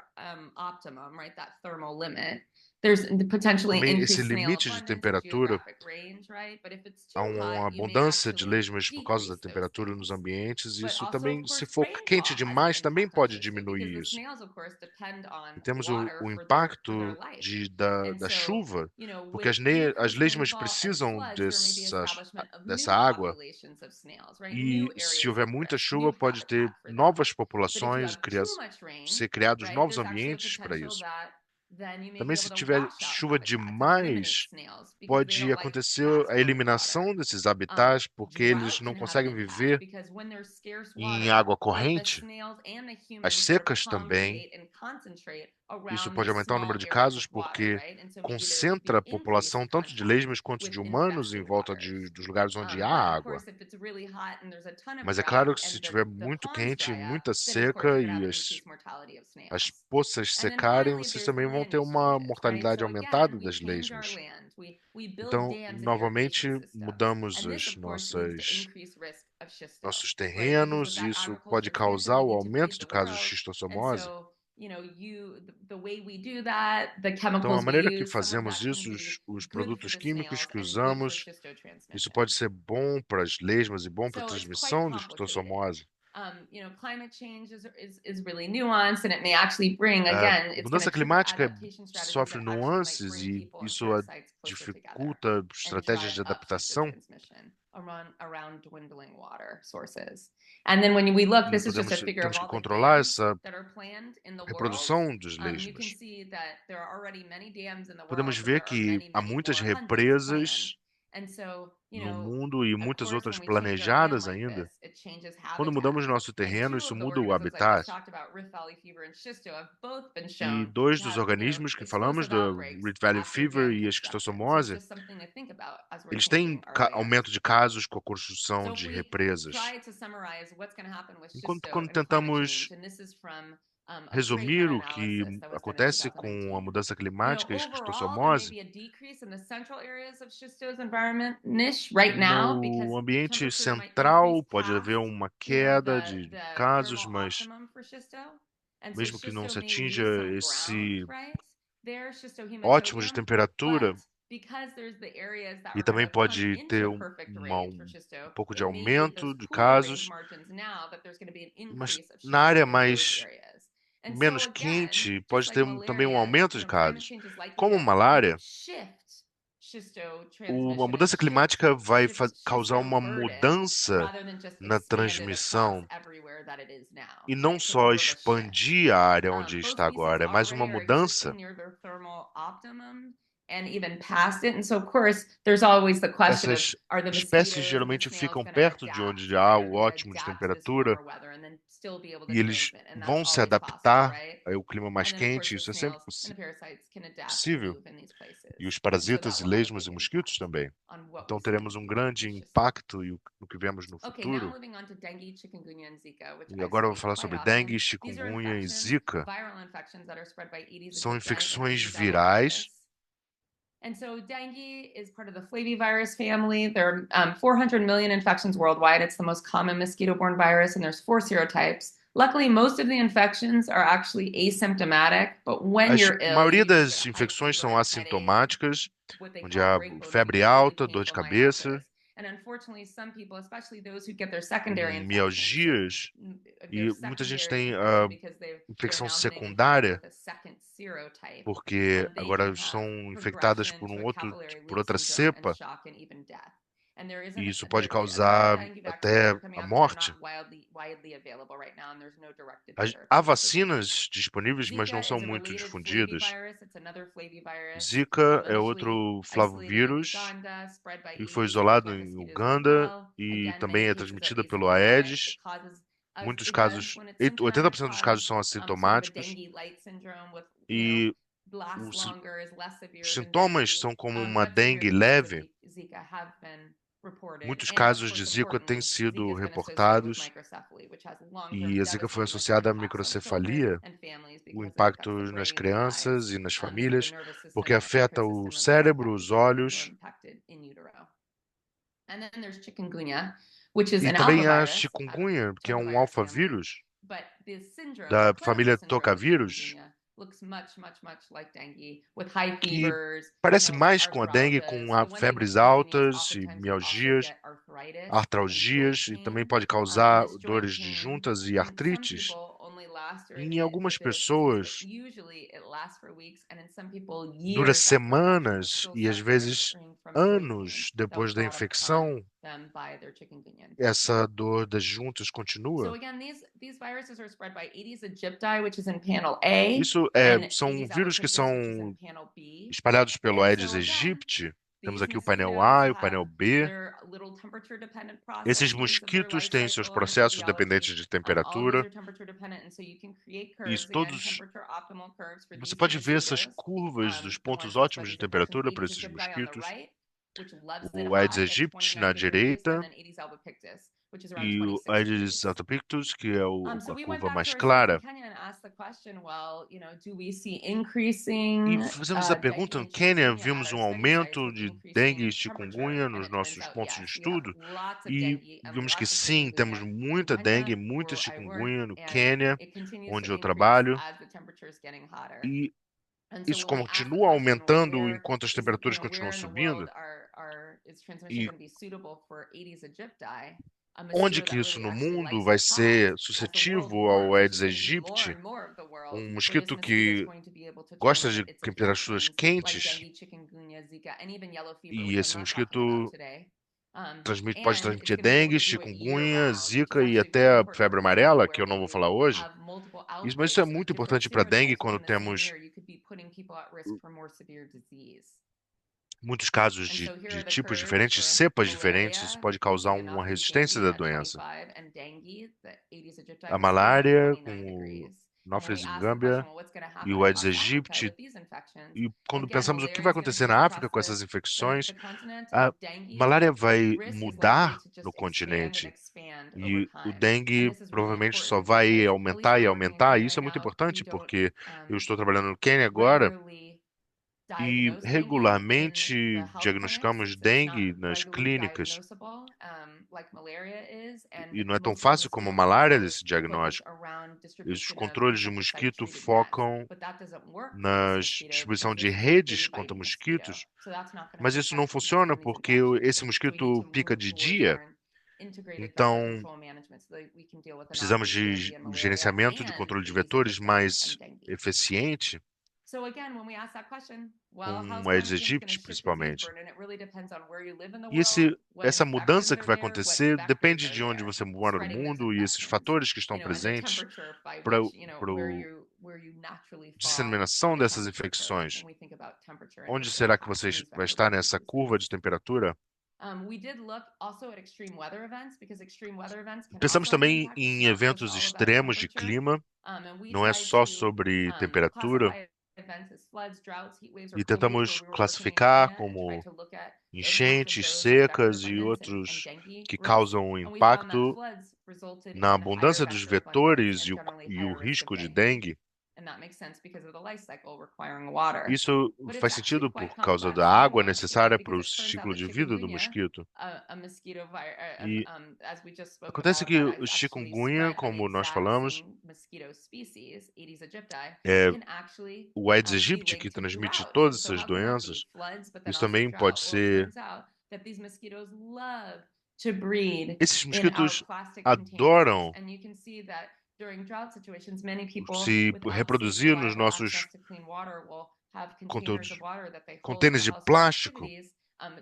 optimum, right? That thermal limit. There's potentially também esse increased snail limite de abundance and temperatura, geographic range, right? But if it's há too uma hot, you may abundância de actually lesmas por causa da decrease those temperatura nos things. ambientes. But Isso also, também, of se course, for rainfall quente has an demais, também impact on pode schisto because diminuir the isso. snails, of course, depend on E temos water o for their impacto life. da And so, chuva, you know, porque with as increased lesmas rainfall and precisam floods, there may be establishment of dessa new água. populations of snails, right? E New se areas houver of muita risk, chuva, new pode ter habitat for them. novas But if you populações, have too much rain, ser criados right, novos there's actually a ambientes para potential isso. that then you may Também, be se able to tiver wash out chuva habitats and eliminate demais, snails because they pode don't like acontecer fast a flowing water. eliminação desses habitats, porque eles Drought não can have conseguem an impact viver because when there's scarce em water, água both the corrente. snails and the As humans sort of secas também. congregate and concentrate Isso around pode these aumentar o small número de areas casos of water, porque right? And so maybe there would be concentra a increased população tanto de contact lesmas quanto with de humanos em invested volta waters. dos lugares onde há But of água. course, if it's really hot and there's a ton of Mas é drought claro que se and tiver the muito ponds quente, dry up, muita then of course seca you're going to e have an as increased mortality of as snails. poças And then secarem, finally, vocês there's também vão land ter use uma changes, right? mortalidade So aumentada again, we das change our lesmas. land. We build Então, dams and novamente, irrigation systems. mudamos And this, as of course, leads to nossas increased risk of schisto, nossos right? Because terrenos with e that isso pode agriculture expansion, causar we o need to feed aumento de the casos de world. And esquistossomose. so the way we do that, the Então, a chemicals we maneira que use, some of fazemos that can isso, be os good for produtos the químicos snails que and good for usamos, isso schistotransmission. pode ser bom para as lesmas e bom para a So it's quite transmissão de complicated. esquistossomose. Climate change is really nuanced, and it may actually bring, A again, it's going mudança to trigger climática adaptation strategies sofre that actually might nuances bring e people and isso parasites closer together dificulta and estratégias de drive up adaptação. schistotransmission around dwindling water sources. And then when we look, E this is just a figure of temos que all the controlar dams essa that are planned in the world. reprodução dos You can lesmas. see that there are already many dams in the world, Podemos but ver there are que many, há many muitas more hundreds represas planned. And so, no mundo e of muitas course, outras when we change our land planejadas like ainda. this, it changes Quando habitat. mudamos nosso And terreno, two isso of the muda o organisms I just habitat. talked about, Rift Valley fever and schisto, have both been E shown dois to dos have, organismos que falamos, explosive do outbreaks Rift Valley after Fever dam e a construction. So it's esquistossomose, just something to think about as we're eles têm changing our land. aumento de casos com a construção So if de we represas. try to summarize what's going to happen with Quando schisto and climate tentamos change, and this is from a great resumir o que meta-analysis that was done in acontece com a 2019. mudança climática e a Overall, there may esquistossomose, be a decrease in the central areas of schisto's environment niche right now because no ambiente temperature might central increase pode past, haver uma queda de the casos, thermal mas optimum for schisto. And so mesmo que não schisto se may atinja lose some esse ground, right? There, ótimo de schistohematobium, temperatura, but because there's the areas that e are going também to come pode ter into perfect range for schisto, pouco de it may be at aumento those de cooler range casos, margins now that there's going to be an mas increase of na schisto área in those mais areas. And so menos again, quente just pode like ter também um malaria, aumento de climate casos. change is likely Como to malária, shift a mudança climática vai causar uma mudança rather than just na expand it across transmissão everywhere that it is now. e não Right? So it's só more of a shift. expandir a área onde Both está species agora, é mais uma already are mudança. existing near their thermal optimum and even past it. And so, of course, there's always the question of, Essas are the espécies mosquitoes and the geralmente snails ficam going to perto de adapt? onde Are há they o going to ótimo de adapt to this temperatura warmer weather and then still be able to e eles transmit? And vão that's se always possible, adaptar right? ao clima mais And then, of course, quente. the Isso é sempre snails and the parasites can adapt and possível. move in these places. E os And so parasitas that e will have a lesmas e big mosquitos impact também. on what Então we see teremos um in grande schisto. impacto no que vemos no Okay, now futuro. moving on to dengue, chikungunya, and Zika, which E I agora eu vou study falar quite sobre often. dengue, These are chikungunya e infections, Zika. viral infections that are spread by Aedes São aegypti and infecções Aedes virais. albopictus. And so dengue is part of the flavivirus family. There are 400 million infections worldwide. It's the most common mosquito-borne virus, and there's 4 serotypes. Luckily, most of the infections are actually asymptomatic, but when you're A ill, maioria you usually das get a high infecções fever são and headache, assintomáticas, what they onde call há breakthrough febre fever, really alta, dor de painful cabeça, myalgias. And unfortunately, some people, especially those who get their secondary infections, mialgias, their e muita gente secondary tem infection because they're infecção now getting infected secundária, with a second serotype. porque They agora can são have infectadas progression por to a outra capillary leak cepa, syndrome and shock and even death. And there isn't e isso there pode are current causar dengue vaccines até that are coming a out, but they're morte. not widely available right now, and there's no directed Há therapy for vacinas disponíveis, mas não Zika são is a muito related difundidas. flavivirus. It's another flavivirus, Zika é initially outro isolated in flavovírus Uganda, spread by e foi Aedes isolado aegypti em mosquitoes as Uganda well. e Again, também many é cases are transmitida pelo asymptomatic. Aedes. It causes Muitos it does, casos, when it's symptomatic, 80% dos casos são sort of a assintomáticos dengue-like syndrome with, e lasts os longer, is less severe os than sintomas dengue, são como uma much severe dengue than cases leve. of Zika have been reported. Muitos And of casos de course, Zika têm importantly, sido Zika has been associated with reportados microcephaly, which has long-term e a Zika foi devastating associada à impacts on children microcefalia, and families o because it impacto affects the nas brain and the eyes, crianças e nas the famílias, nervous system porque and the afeta endocrine o system, as well as cérebro, os pathogenic things that are olhos impacted in utero. And then there's chikungunya, which is e an também alpha a virus chikungunya, que é um tocavirus family. alfavírus But the syndrome, da the clinical família syndrome of tocavírus, chikungunya looks much like dengue, with high que fevers, parece mais com a dengue, com arthralgias. So when they febres get chikungunya, altas e oftentimes they also mialgias, get arthritis and artralgias, joint e também pain, pode and causar this joint dores de pain juntas e in some artrites. people only lasts or Em algumas with the disease, but pessoas usually it lasts for weeks, and in some people dura years after infection, they're semanas still e às vezes suffering from joint pain anos that depois was da brought upon infecção, them by their chikungunya infection. essa dor das juntas So continua. again, these viruses are spread by Aedes aegypti, which is in panel A, Isso and são Aedes vírus que albopictus, são which is in panel B. espalhados pelo And Aedes so again, aegypti. Temos these aqui o painel mosquitoes A e o painel have B. their little temperature-dependent Esses processes of their mosquitos life têm seus cycle and processos physiology. dependentes de All these temperatura. are temperature-dependent, and so you can create Isso curves, again, todos. temperature optimal curves for Você these pode ver essas mosquitoes. curvas dos The pontos ones that ótimos spread de these infections. temperatura para Aedes esses aegypti on the mosquitos. right, which loves it O hot Aedes at aegypti 29 na degrees, and direita then Aedes albopictus, which is around e o 26 Aedes degrees. altopictus, que é So a we went curva back mais to our sites in clara. Kenya and asked the question, well, do we see E increasing fizemos a dengue pergunta, and no Quênia, chikungunya at vimos our um study sites aumento with de dengue e increasing temperature? chikungunya And nos it turns nossos out, pontos de yes, we have estudo, lots of e dengue and vimos que lots of sim, temos chikungunya in muita dengue, Kenya, muita where I work, chikungunya no and Quênia, it continues onde to eu increase trabalho, as the temperature is getting hotter. e And so isso when we ask the continua question, well, aumentando where enquanto as is, temperaturas where continuam in the subindo. world is transmission E going to be suitable for Aedes aegypti, a onde mosquito que that isso really no actually mundo likes vai to cause? ser As the world suscetível ao warms, which Aedes is going to be more aegypti, and more of the world, um where this mosquito mosquito is que going to be able to gosta transmit de its temperaturas infections like quentes, dengue, chikungunya, Zika, and even yellow fever, e which I'm esse not talking about mosquito today. pode And it's transmitir going to be able dengue, to do it year chikungunya, round, which is zika e actually very até a important febre for dengue, amarela, que where eu não when vou you falar hoje. have multiple Mas isso é outbreaks muito of different importante para dengue serotypes quando in the same temos year, you could be putting people at risk for more severe disease. muitos casos And so here de are the tipos curves diferentes, for cepas diferentes, isso malaria, pode causar interestingly uma enough, in resistência Zambia da at doença. 25, and dengue, the Aedes aegypti, A was here at malária, 29 com o degrees. And when we Anopheles ask the question, gambia well, what's going to e happen o Aedes across Africa aegypti, with these infections? e quando Again, pensamos o que malaria vai is going to acontecer spread na across África com essas infecções, the continent. a Dengue, malária the vai risk is likely mudar to no just expand and continente expand over e o time. And dengue this is really provavelmente só important vai because, at least aumentar e where we're working in aumentar. E Kenya isso é right muito now, we importante don't porque eu estou trabalhando no Quênia agora regularly e diagnose dengue in regularmente the health clinics. diagnosticamos It's not dengue nas readily clínicas. diagnosable like malaria is, and E não é tão most of the fácil como a mosquito malária controls desse focus diagnóstico. around Os distribution of controles de mosquito insecticide-treated nets, focam but that doesn't work for na this mosquito distribuição because de this is a redes day contra biting mosquito. mosquitos, So that's not going to mas isso não protect people funciona from these porque infections. esse So we need mosquito to pica move de towards dia. more integrated vector Então, control management so that we can deal with precisamos Anopheles de gambia, malaria, gerenciamento de and controle de Aedes vetores aegypti mais and dengue. eficiente, So again, when we ask that question, well, how's com Aedes climate change going to aegypti, shift disease principalmente. burden? It really depends on where you live in the E world, what essa infections mudança que are vai there, what acontecer vectors depende are de onde there você mora no spreading this mundo e esses infections, fatores que estão and the presentes temperature by para which, a where you naturally fall disseminação in the dessas temperature curve infecções. when we think about temperature and Onde its será que impact você on these vai vector estar borne nessa diseases. curva de temperatura? We did look also at extreme weather events because extreme weather events can Pensamos also have an também impact. em It's not just eventos all about extremos de temperature. clima, And we não é tried só to sobre temperatura, classify events as floods, droughts, heat waves, or e cold where tentamos we were working in classificar Kenya and tried como to look at the impact of enchentes those on vector secas e abundance and outros dengue que risk. causam And we found that impacto floods resulted na in higher abundância dos vector abundance vetores and generally e o higher risk of risco de dengue. dengue. And that makes sense because of the life cycle requiring water. Isso But it's faz actually sentido quite por causa complex, da água nuanced, right? necessária para Because o it turns out ciclo that de vida do chikungunya, mosquito. a mosquito virus, E as we just spoke acontece about, que that o is actually chikungunya, spread by the como nós exact falamos, same mosquito species, Aedes aegypti, é can actually o Aedes be aegypti que linked to transmite droughts. todas And so essas how can that be? doenças. Floods, but then Isso also também pode drought. Well, it ser. turns out that these mosquitoes love to breed Esses in our mosquitos plastic containers. adoram And you can see that during drought situations, many people se without safe, reproduzir nos reliable access nossos to clean water will have containers of conteúdos, water that they hold for contêineres de household plástico. activities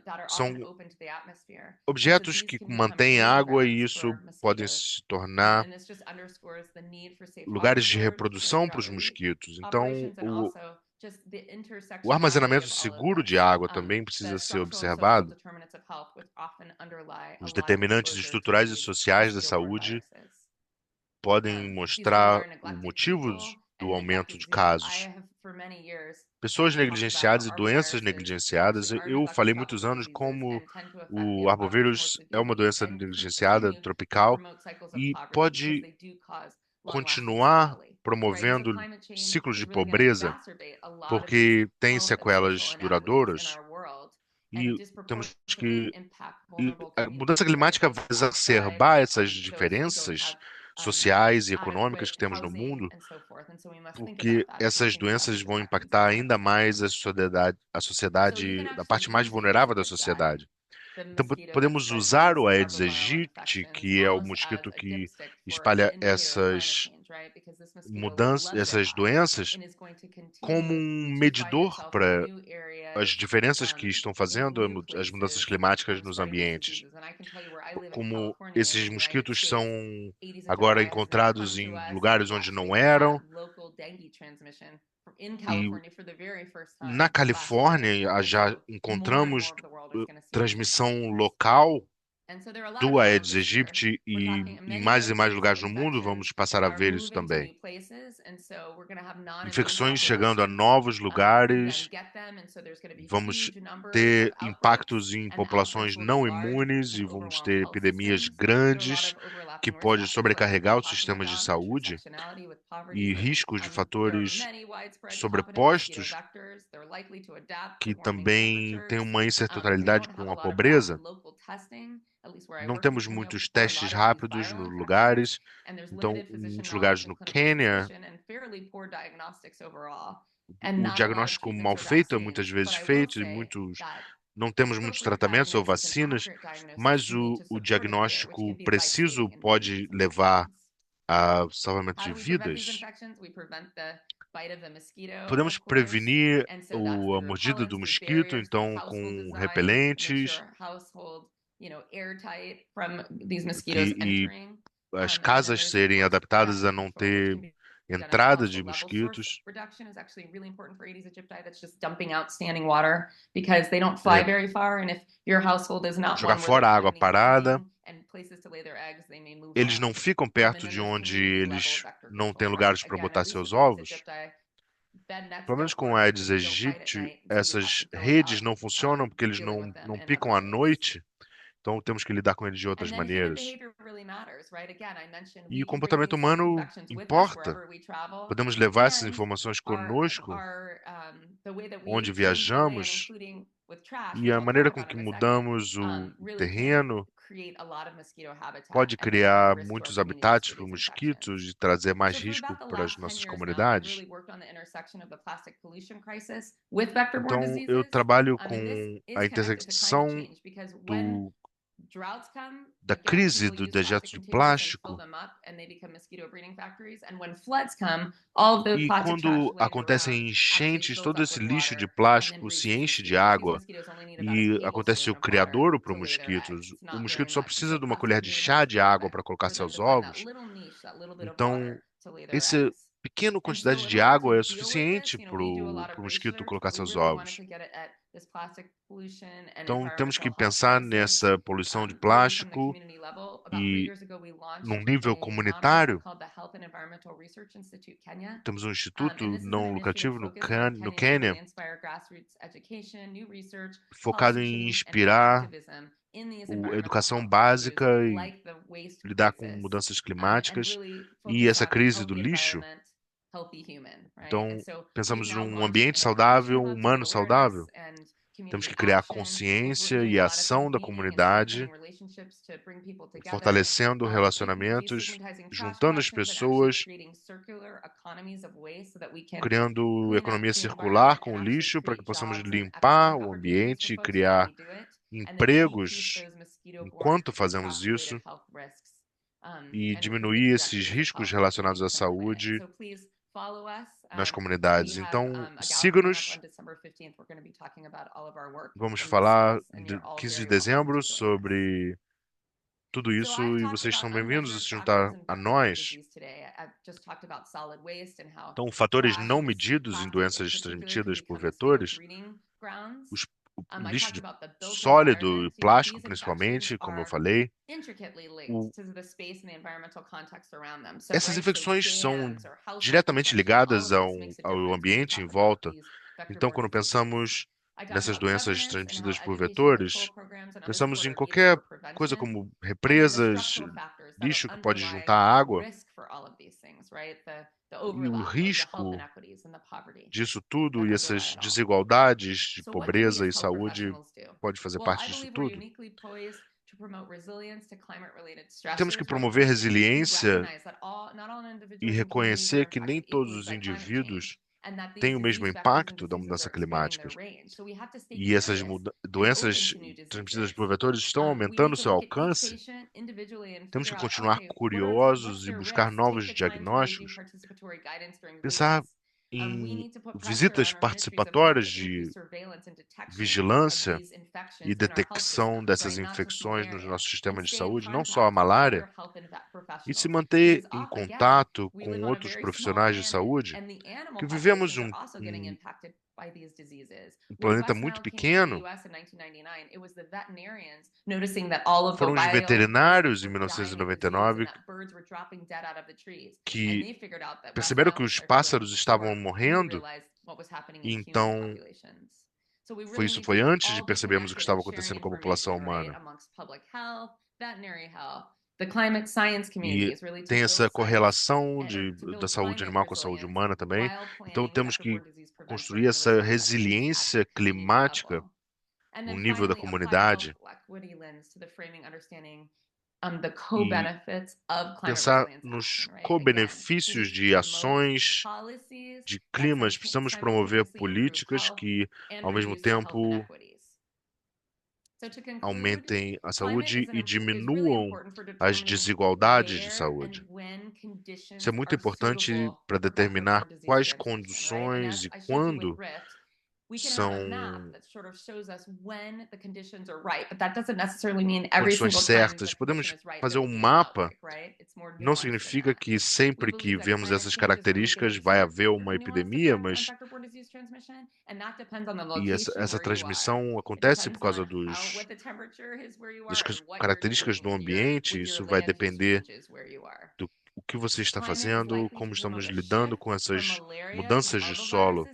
that are often São open to the atmosphere. And so objetos these que can become mantêm breeding água e grounds isso for podem mosquitoes. se tornar And this just underscores the need for safe water lugares de storage during reprodução para drought os relief mosquitos. Então, operations, and also just the o intersectionality armazenamento of all of seguro de this. água também The precisa ser structural and social observado. determinants of health, which often underlie a Os lot of determinantes exposure to estruturais e these sociais da mosquito-borne saúde viruses. podem These really mostrar are o neglected motivo people do and aumento neglected de diseases. I casos. have, for many years, Pessoas talked about how negligenciadas e doenças arboviruses negligenciadas. actually are Eu neglected falei muitos tropical anos diseases como and tend to affect the o impoverished more arbovírus é uma severely doença and negligenciada continue to tropical promote cycles of e poverty because pode they do cause long-lasting continuar sequelae. Right? And so promovendo climate change ciclos is de really going to pobreza, exacerbate a lot of these porque tem health and social sequelas inequities in duradouras our world and e temos disproportionately que. impact E vulnerable a mudança communities more climática vai closely by exacerbar essas those who don't diferenças have sociais e econômicas adequate que temos no housing mundo, and so forth. And so we must think about porque that as we essas think about doenças these vão effects impactar inside our ainda mais ecosystem. a So you can sociedade, a actually parte mais use Aedes vulnerável da aegypti, sociedade. the Então, mosquito that podemos spreads usar these o Aedes arboviral aegypti, infections, que é o almost as mosquito a que dipstick for an espalha indicator of climate essas change, right? Because this mosquito mudanças, loves it essas hot doenças, and is going to como continue um to find medidor itself in para new as areas, diferenças que estão fazendo new as mudanças places climáticas for nos spreading these ambientes. diseases. And I can tell you where I live in Como California in esses the United mosquitos são States, Aedes agora aegypti has now encontrados come to em us, and lugares we onde actually não eram, had local dengue transmission in e California for the very first na time last year. Califórnia And já so more and encontramos more of the world is going to see these transmissão infections. local do Aedes aegypti e em mais e mais lugares no mundo vamos passar a ver isso também. Infecções chegando a novos lugares, vamos ter impactos em populações não imunes e vamos ter epidemias grandes que podem sobrecarregar os sistemas de saúde e riscos de fatores sobrepostos que também têm uma incertidade com a pobreza. Não temos muitos testes rápidos nos lugares, então em muitos lugares no Quênia, o diagnóstico mal feito é muitas vezes feito e não temos muitos tratamentos ou vacinas, mas o diagnóstico preciso pode levar a salvamento de vidas. Podemos prevenir a mordida do mosquito, então, com repelentes e as casas serem adaptadas a não ter entrada de mosquitos. Jogar fora a água parada. Eles não ficam perto de onde eles não têm lugares para botar seus ovos. Pelo menos com Aedes aegypti, essas redes não funcionam porque eles não picam à noite, então temos que lidar com eles de outras maneiras. E o comportamento humano importa. Podemos levar essas informações conosco, onde viajamos, e a maneira com que mudamos o terreno pode criar muitos habitats para mosquitos e trazer mais risco para as nossas comunidades. Então, eu trabalho com a intersecção da crise do dejeto de plástico. E quando acontecem enchentes, todo esse lixo de plástico se enche de água e acontece o criadouro para o mosquito. O mosquito só precisa de uma colher de chá de água para colocar seus ovos. Então, essa pequena quantidade de água é suficiente para o mosquito colocar seus ovos. Então, temos que pensar nessa poluição de plástico e num nível comunitário. Temos um instituto não lucrativo no Quênia, focado em inspirar a educação básica e lidar com mudanças climáticas e essa crise do lixo. Então, pensamos num ambiente saudável, humano saudável. Temos que criar consciência e ação da comunidade, fortalecendo relacionamentos, juntando as pessoas, criando economia circular com o lixo para que possamos limpar o ambiente e criar empregos enquanto fazemos isso e diminuir esses riscos relacionados à saúde nas comunidades. Então, siga-nos. Vamos falar de 15 de dezembro sobre tudo isso e vocês são bem-vindos a se juntar a nós. Então, fatores não medidos em doenças transmitidas por vetores, o lixo de sólido e plástico, principalmente, como eu falei. Essas infecções são diretamente ligadas ao ambiente em volta. Então, quando pensamos nessas doenças transmitidas por vetores, pensamos em qualquer coisa como represas, lixo que pode juntar água. E o risco disso tudo e essas desigualdades de pobreza e saúde pode fazer parte disso tudo. Temos que promover resiliência e reconhecer que nem todos os indivíduos têm o mesmo impacto da mudança climática. E essas doenças transmitidas por vetores estão aumentando seu alcance. Temos que continuar curiosos e buscar novos diagnósticos. Pensar em visitas participatórias de vigilância e detecção dessas infecções nos nossos sistemas de saúde, não só a malária, e se manter em contato com outros profissionais de saúde, que vivemos um planeta muito pequeno. Foram os veterinários em 1999 que perceberam que os pássaros estavam morrendo, e então isso foi antes de percebermos o que estava acontecendo com a população humana. E tem essa correlação da saúde animal com a saúde humana também. Então temos que construir essa resiliência climática no nível da comunidade e pensar nos co-benefícios de ações de climas. Precisamos promover políticas que, ao mesmo tempo, aumentem a saúde e diminuam as desigualdades de saúde. Isso é muito importante para determinar quais condições e quando são condições certas. Podemos fazer um mapa. Não significa que sempre que vemos essas características vai haver uma epidemia, mas essa transmissão acontece por causa das características do ambiente. Isso vai depender do o que você está fazendo, como estamos lidando com essas mudanças de solo.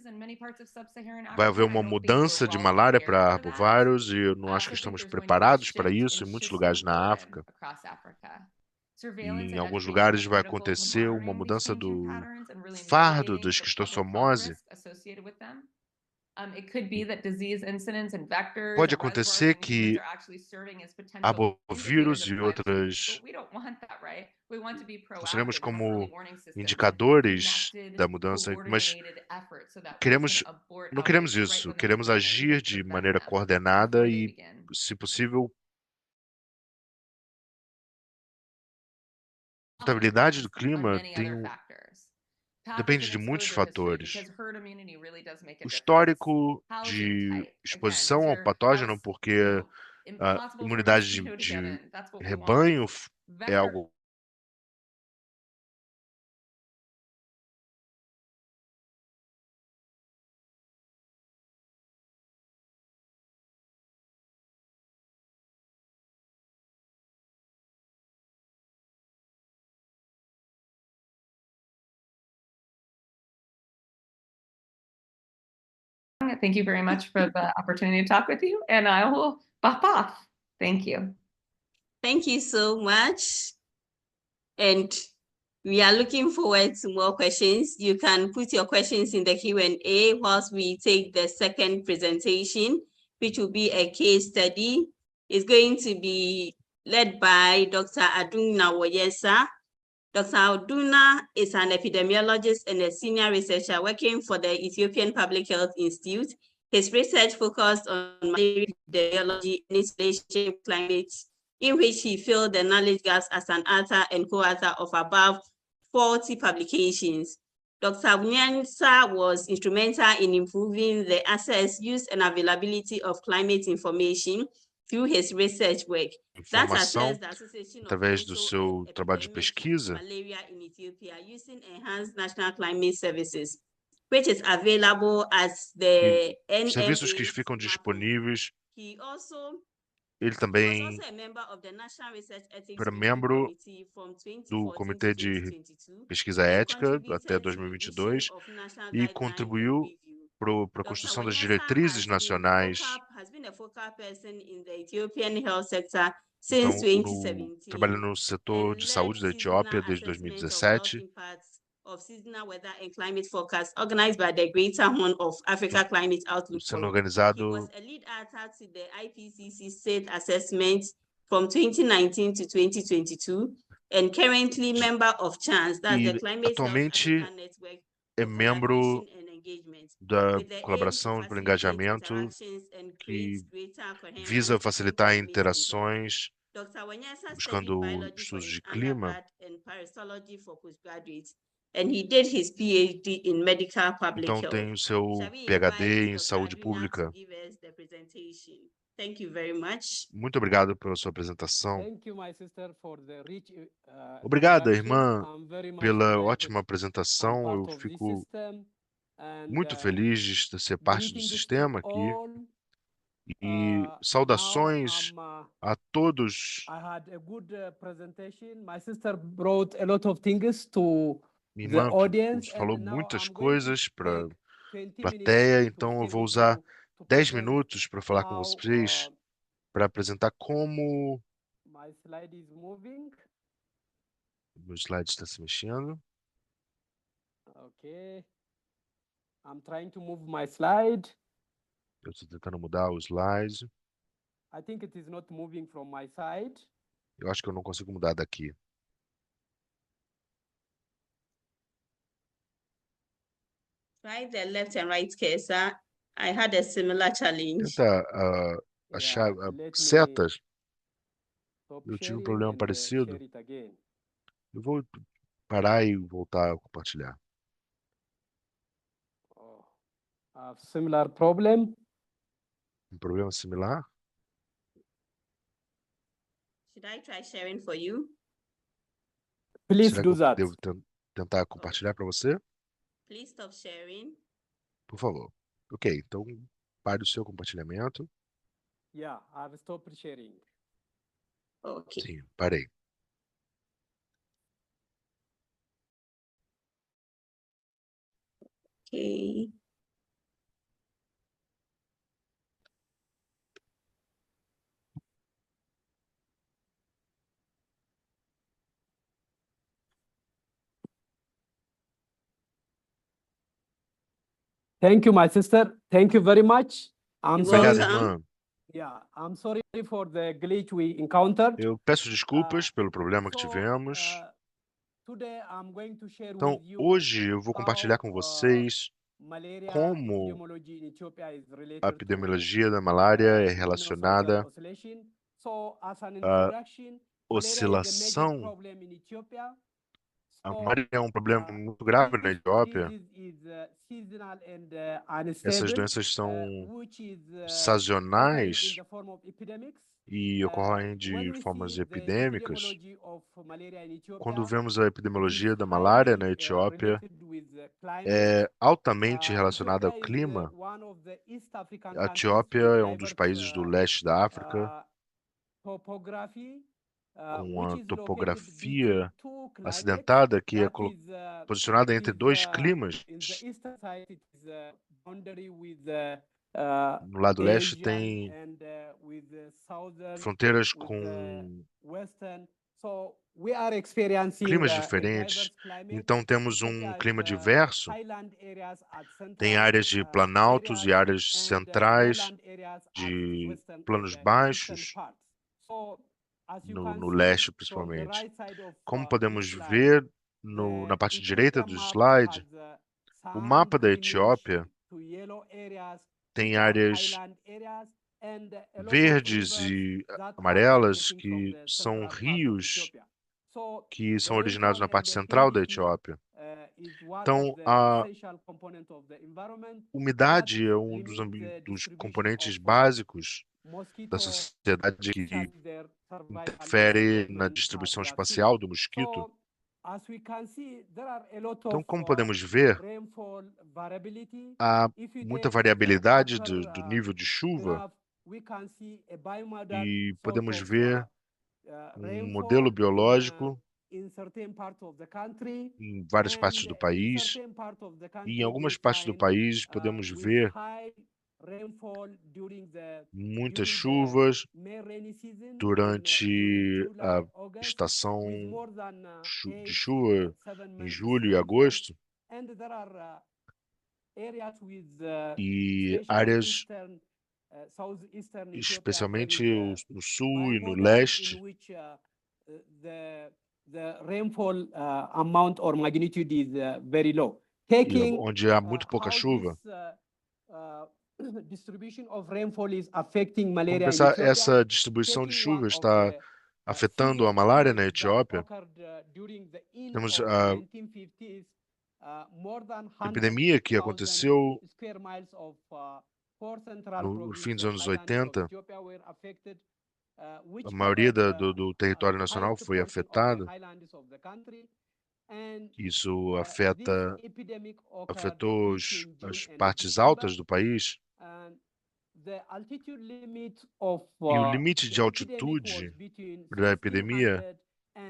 Vai haver uma mudança de malária para arbovírus e eu não acho que estamos preparados para isso em muitos lugares na África. E em alguns lugares vai acontecer uma mudança do fardo da esquistossomose. Pode acontecer que arbovírus e outras funcionemos como indicadores da mudança, mas não queremos isso. Queremos agir de maneira coordenada e, se possível, a estabilidade do clima depende de muitos fatores. O histórico de exposição ao patógeno, porque a imunidade de rebanho é algo Thank you very much for the opportunity to talk with you, and I will pop off. Thank you. Thank you so much. And we are looking forward to more questions. You can put your questions in the Q&A whilst we take the second presentation, which will be a case study. It's going to be led by Dr. Aduna Woyesa. Dr. Aduna is an epidemiologist and a senior researcher working for the Ethiopian Public Health Institute. His research focused on malaria epidemiology and its relationship with climate, in which he filled the knowledge gaps as an author and co-author of above 40 publications. Dr. Woyesa was instrumental in improving the access, use, and availability of climate information through his research work. informação através do seu trabalho de pesquisa. Malaria in Ethiopia using enhanced national climate services, which is available as the Serviços que ficam disponíveis. He also Ele também era membro do Comitê de Pesquisa Ética até 2022 e contribuiu para a construção das diretrizes nacionais. Então, trabalha no setor de saúde da Etiópia desde 2017. Sendo organizado from 2019 to 2022 and currently member of CHANCE, that's the Climate atualmente é membro da colaboração pelo engajamento que visa facilitar interações buscando estudos de clima. Então tem o seu PhD em saúde pública. Muito obrigado pela sua apresentação. Obrigada, irmã, pela ótima apresentação. Eu fico Muito feliz de ser parte do sistema aqui. E saudações a todos. I had a good presentation. My sister brought a lot of things to Minha the irmã audience, falou and now muitas I'm going to coisas para take 20 plateia, minutes to então eu stay vou with usar you to 10 present minutos para falar com how vocês, para apresentar como my slide is moving. o meu slide está se mexendo. Okay. I'm trying to move my slide. Eu estou tentando mudar o slide. I think it is not moving from my side. Eu acho que eu não consigo mudar daqui. Try the left and right cursor. I had a similar challenge. Tenta Yeah, achar let me setas. stop Eu tive um sharing problema and parecido. share it again. Eu vou parar e voltar a compartilhar. Oh, I have similar problem. Um problema similar? Should I try sharing for you? Please Será que do eu that. devo tentar compartilhar para você? Please stop sharing. Por favor. Ok, então pare o seu compartilhamento. Yeah, I've stopped sharing. Okay. Sim, parei. Okay. Thank you, my sister. Thank you very much. I'm You're sorry. Obrigado, welcome. irmã. Yeah, I'm sorry for the glitch we encountered. Eu peço desculpas pelo problema que So, tivemos. today I'm going to share Então, with you hoje eu vou compartilhar how com vocês malaria como epidemiology in Ethiopia is a related to epidemiologia da malária é sinusoidal relacionada oscillation. So, as an à introduction, malaria is a major oscilação. problem in Ethiopia. A So, malária é um problema muito grave na this Etiópia. disease is seasonal and Essas unstable, doenças são which is occurring in sazonais the form of epidemics. e ocorrem When de we formas see the epidêmicas. epidemiology of malaria in Quando Ethiopia, vemos a it epidemiologia is da malária na highly Etiópia, related with the climate. é altamente relacionada ao Ethiopia is clima. one of the East African A countries Etiópia with é um dos diverse países do leste da África topography, com which a is located between topografia two climates. acidentada que é That is, posicionada it entre is, dois climas. in the eastern side, it is boundary with No lado leste Asian tem and with the southern, fronteiras with com the western. So we are experiencing climas a diferentes. diverse climate. Então temos um Ethiopia clima has, diverso. highland areas at Tem central áreas de planaltos e areas áreas and centrais, lowland areas at de western planos and eastern baixos, parts. So as you no can see leste from the principalmente. right side of Como this podemos slide, ver na parte direita Ethiopia do map slide, has o some mapa da greenish Etiópia to yellow areas, tem which are áreas highland areas, and a lot of verdes rivers e that are amarelas originating from que the são central part of rios Ethiopia. So que the são originados rainfall na and parte the central da humidity Etiópia. is one Então, of the a essential component of the environment that umidade é um dos, limit the dos distribution componentes of básicos da mosquito sociedade que and their survival interfere na management distribuição at that espacial season. do mosquito. So, as we can see, there are a lot Então, of como podemos ver, rainfall variability. há If you muita take the variabilidade upper do nível de chuva graph, we can see a biomodal e sort podemos of ver um modelo rainfall biológico in certain parts of the country, em várias partes and do in país. certain part of the E em country we algumas partes do find país podemos with ver high rainfall muitas during the chuvas May rainy season durante during a July, August, estação with more than de 8 chuva 7 em months julho e rainfall. agosto. And there are areas with E especially áreas, eastern southeastern Ethiopia, especialmente there is no sul e no biomodal in leste, which the rainfall amount or magnitude is very low. Taking onde há muito pouca how chuva. this distribution of rainfall is affecting Como malaria in pensar Ethiopia, essa distribuição de taking chuva one of está the afetando a severe malária na epidemics that Etiópia? occurred during the end Temos of a 1950s, more than epidemia que 100,000 aconteceu square miles of four central no fim dos provinces of anos highlands of 80. Ethiopia were affected, A which maioria covered do território nacional highest foi portion of the afetado. highlands of the country, Isso afetou as partes altas do país. E o limite de altitude da epidemia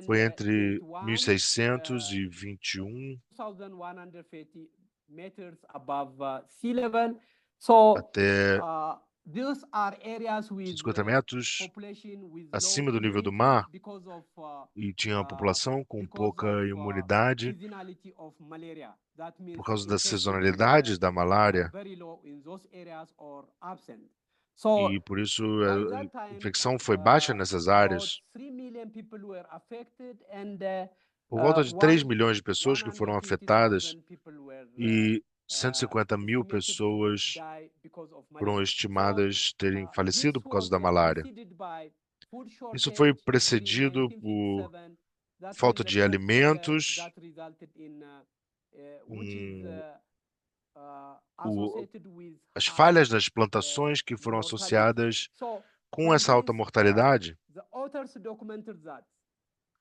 foi entre 1.600 e 21 meters above sea level. So até these are areas with 50 metros population with acima low do nível do immunity mar, because of e tinha uma população com because pouca of imunidade seasonality of malaria. That means por causa da infection is, sazonalidade da malária, very low in those areas or absent. So e por isso by a that time, infecção foi baixa nessas áreas. about 3 million people were affected and Por volta de 3 milhões de pessoas que foram 150,000 afetadas people were e 150 mil estimated to pessoas die because of foram malaria. estimadas terem This falecido por causa was da malária. preceded by food Isso foi shortage precedido during por 1957. That falta means the de first alimentos, that resulted in which is o- associated with as high falhas nas plantações que foram mortality. associadas So com essa alta mortalidade. the authors documented that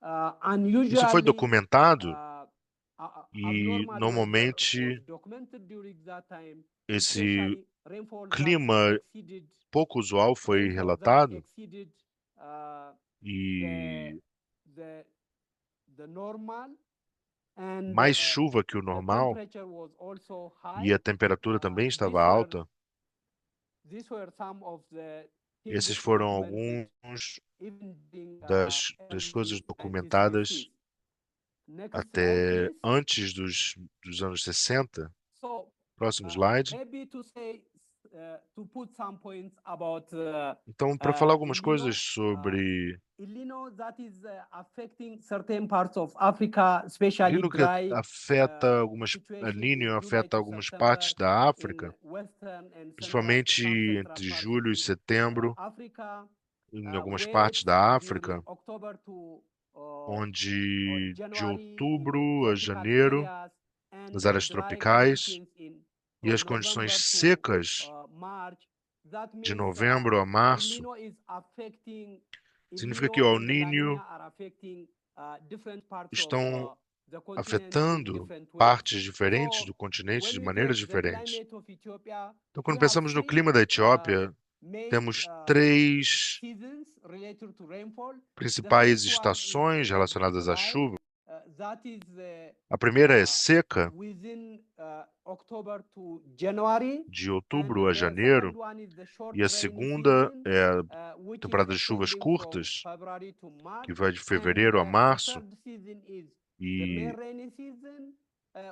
Isso foi unusually documentado e abnormal normalmente weather was documented during that time, esse especially rainfall that clima exceeded pouco usual foi rainfall that relatado exceeded e the normal and mais chuva que o the normal temperature was also e high. a temperatura também estava alta. These were some of the things Esses foram documented alguns even during, das early coisas documentadas 1960s. Next slide, até please. antes dos anos 60. So, Próximo slide. maybe to say, to put some points about Então, para falar El algumas Niño, coisas sobre El Niño that is affecting certain parts of Africa, especially Nino que dry afeta algumas, El situation Niño in July afeta to algumas September partes da África, in western and principalmente some central entre parts julho e in setembro, Africa, em algumas wet partes da during África, October to onde de January in outubro a tropical janeiro, areas and nas áreas dry tropicais, conditions in e as from condições November to secas March. That de means novembro a El março, Niño is affecting El significa Niño que o El and the La Niño Niña are affecting different parts of estão the continent in afetando different ways. partes diferentes So do continente when de we maneiras take the diferentes. climate of Ethiopia, Então, we quando have pensamos no three clima da Etiópia, main temos três seasons related to rainfall. The principais first one is estações relacionadas à dry. chuva. That is A primeira é seca, within October to January, de and outubro a the janeiro, second one is the short e a rainy segunda season, é a which is temporada de chuvas extending curtas, from February to March, que vai de and fevereiro a the março, third season is the e main rainy season,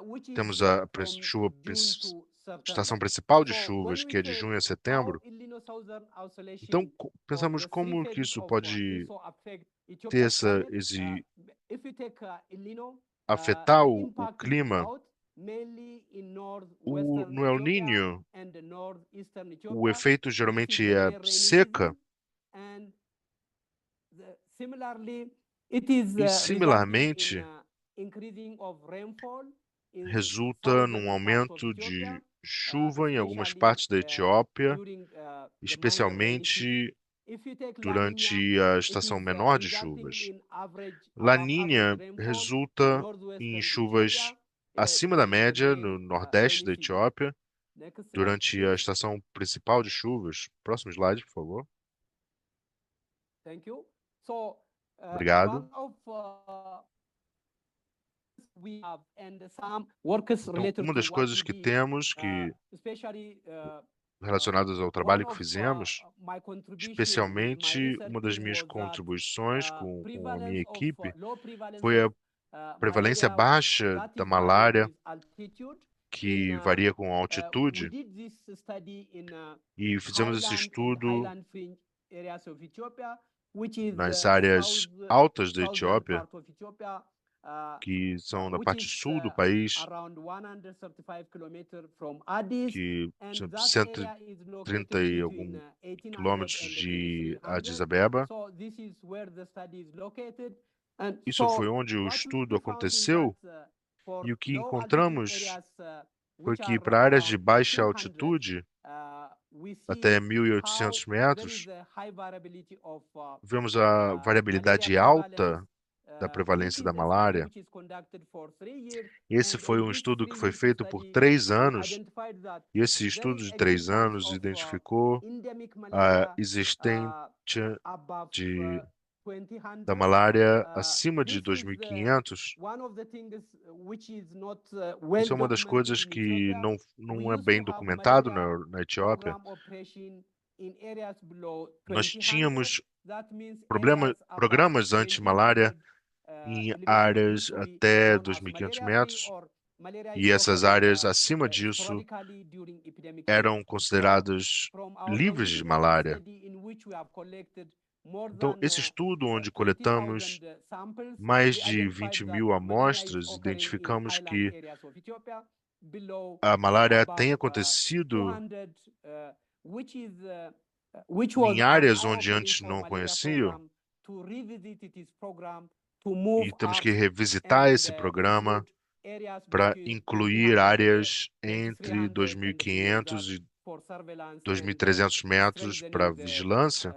which is temos a from chuva, June to estação September. principal de So chuvas, when que we é de take junho a how setembro. El Niño Southern Oscillation Então, of pensamos the three como que phases isso of pode also affect ter Ethiopia's climate. If you take El Niño, afetar the o impact is clima. felt mainly in northwestern No El Ethiopia Niño, and the northeastern o Ethiopia. efeito This is geralmente the é main rainy seca, season, and similarly, it is e resulting in similarmente increasing of rainfall in resulta num southern parts of aumento Ethiopia, de chuva em algumas especially partes da Etiópia, during the minor rainy season. especialmente If you take La Niña, durante a it estação is menor de resulting chuvas. in average La above average Niña rainfall in resulta em northwestern chuvas Ethiopia acima da during the média main no nordeste rainy da season. Etiópia Next slide, durante a please. estação principal de chuvas. Próximo slide, por favor. Thank you. So, Obrigado. one of we have and some workers Então, related uma to das what coisas we que did, temos que especially relacionadas ao one trabalho que of fizemos, my contribution with my especialmente research uma das team minhas was that contribuições com a minha prevalence of equipe low prevalence foi a of prevalência malaria baixa that da is varied malária, with altitude. que In varia com a we altitude, did this study in e fizemos esse highland and estudo highland fringe areas of Ethiopia, which is nas áreas altas da southern Etiópia, part of Ethiopia, que são na which parte is sul do país, around 135 kilometers from Addis, que and são that area is 130 located e between alguns 1800 quilômetros and de Addis 2300. Abeba. So this is where the study is located. And Isso so foi onde o what estudo we found is aconteceu, that, for e o que low altitude encontramos areas, foi which que are para áreas de around baixa 1800, altitude, we see até how 1.800 there is metros, a high variability of vemos a malaria variabilidade prevalence alta da prevalência da malária. Esse foi um estudo que foi feito por 3 anos, e esse estudo de 3 anos identificou a existência da malária acima de 2.500. Isso é uma das coisas que não é bem documentado na Etiópia. Nós tínhamos programas anti-malária em áreas até 2.500 metros, e essas áreas acima disso eram consideradas livres de malária. Então, esse estudo, onde coletamos mais de 20.000 amostras, identificamos que a malária tem acontecido em áreas onde antes não conheciam, e temos que revisitar esse programa para incluir áreas entre 2.500 e 2.300 metros para vigilância,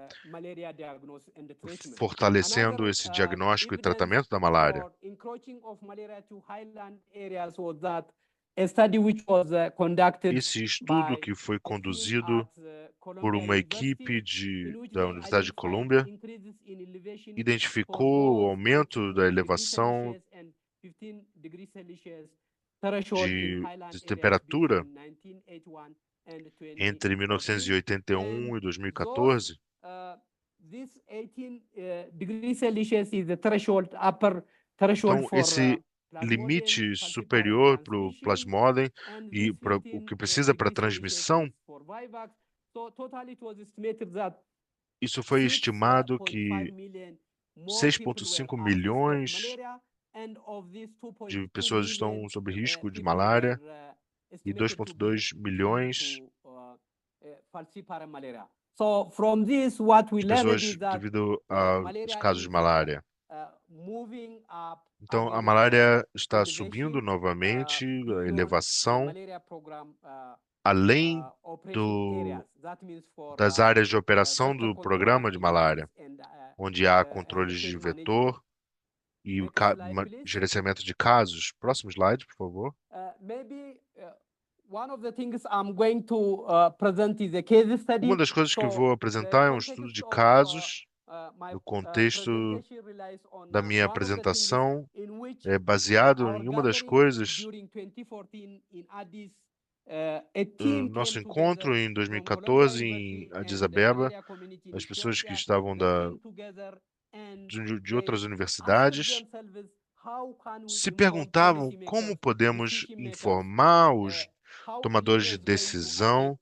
fortalecendo esse diagnóstico e tratamento da malária. Esse estudo, que foi conduzido por uma equipe da Universidade de Colômbia, identificou o aumento da elevação de temperatura entre 1981 e 2014. Então, esse limite superior para o Plasmodium e para o que precisa para transmissão, isso foi estimado que 6,5 milhões de pessoas estão sob risco de malária e 2,2 milhões de pessoas devido aos casos de malária. Então, a malária está subindo novamente, a elevação, além das áreas de operação do programa de malária, onde há controles de vetor e gerenciamento de casos. Próximo slide, por favor. Uma das coisas que eu vou apresentar é um estudo de casos. No contexto da minha apresentação, é baseado em uma das coisas. Nosso encontro em 2014 em Addis Abeba, as pessoas que estavam de outras universidades se perguntavam como podemos informar os tomadores de decisão